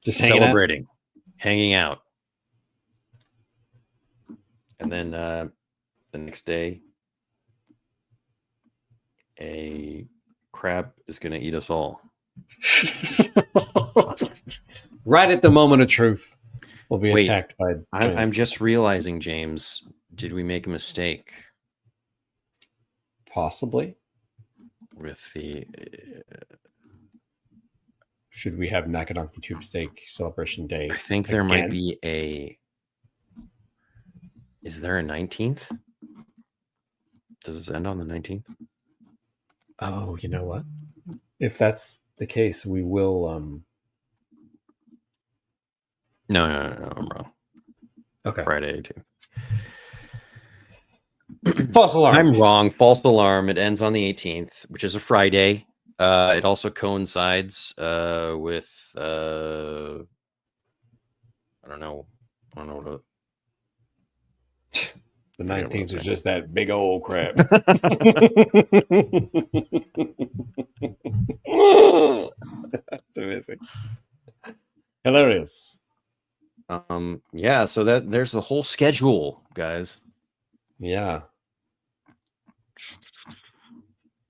B: just
A: hanging out. And then the next day, a crab is going to eat us all.
B: Right at the moment of truth, we'll be attacked by.
A: I'm just realizing, James, did we make a mistake?
B: Possibly.
A: With the.
B: Should we have Nakadonkey Tube Steak Celebration Day?
A: I think there might be a. Is there a 19th? Does this end on the 19th?
B: Oh, you know what? If that's the case, we will.
A: No, I'm wrong.
B: Okay.
A: Friday, too.
B: False alarm.
A: I'm wrong. False alarm. It ends on the 18th, which is a Friday. It also coincides with I don't know what.
B: The 19th is just that big old crap. That's amazing. Hilarious.
A: Yeah, so there's the whole schedule, guys.
B: Yeah.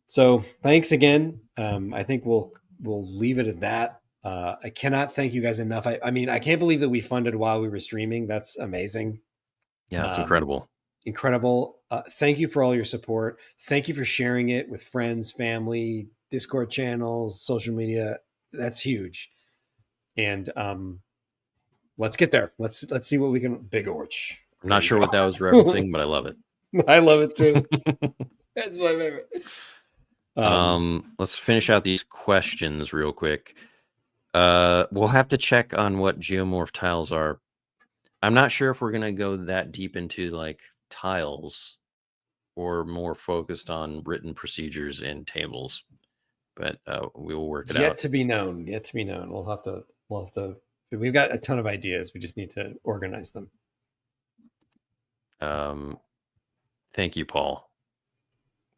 B: So thanks again. I think we'll leave it at that. I cannot thank you guys enough. I mean, I can't believe that we funded while we were streaming. That's amazing.
A: Yeah, it's incredible.
B: Incredible. Thank you for all your support. Thank you for sharing it with friends, family, Discord channels, social media. That's huge. And let's get there. Let's see what we can. Big Orch.
A: I'm not sure what that was referencing, but I love it.
B: I love it too. That's my favorite.
A: Let's finish out these questions real quick. We'll have to check on what geomorph tiles are. I'm not sure if we're gonna go that deep into like tiles or more focused on written procedures and tables, but we will work it
B: Yet
A: out.
B: to be known. Yet to be known. We'll have to. We've got a ton of ideas. We just need to organize them.
A: Thank you, Paul.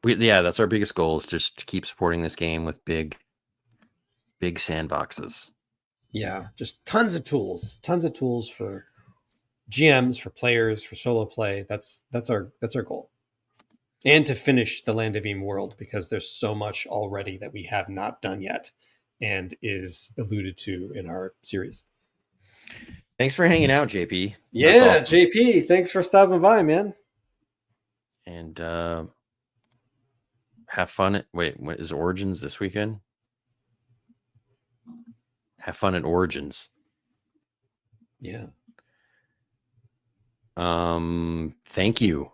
A: Yeah, that's our biggest goal, is just to keep supporting this game with big sandboxes.
B: Yeah, just tons of tools for GMs, for players, for solo play. That's our goal. And to finish the Land of Eem world, because there's so much already that we have not done yet and is alluded to in our series.
A: Thanks for hanging out, JP.
B: Yeah,
A: Awesome.
B: JP, thanks for stopping by, man.
A: And have fun. Wait, what is Origins this weekend? Have fun at Origins.
B: Yeah.
A: Thank you.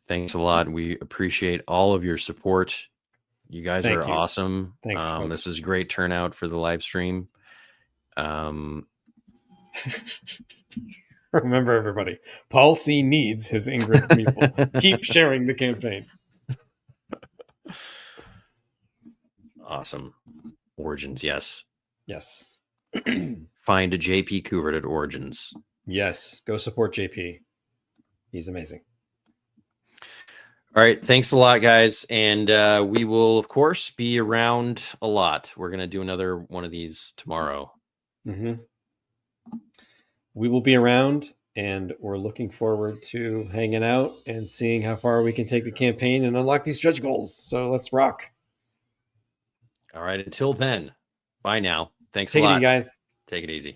A: Thanks a lot. We appreciate all of your support. You guys are awesome.
B: Thanks, folks.
A: This is great turnout for the live stream.
B: Remember, everybody, Paul C. needs his Ingrid people. Keep sharing the campaign.
A: Awesome. Origins, yes.
B: Yes.
A: Find a JP Couvert at Origins.
B: Yes. Go support JP. He's amazing.
A: All right. Thanks a lot, guys. And we will, of course, be around a lot. We're going to do another one of these tomorrow.
B: Mm-hmm. We will be around, and we're looking forward to hanging out and seeing how far we can take the campaign and unlock these stretch goals. So let's rock.
A: All right. Until then, bye now. Thanks
B: a lot.
A: Take it easy,
B: guys.
A: Take it easy.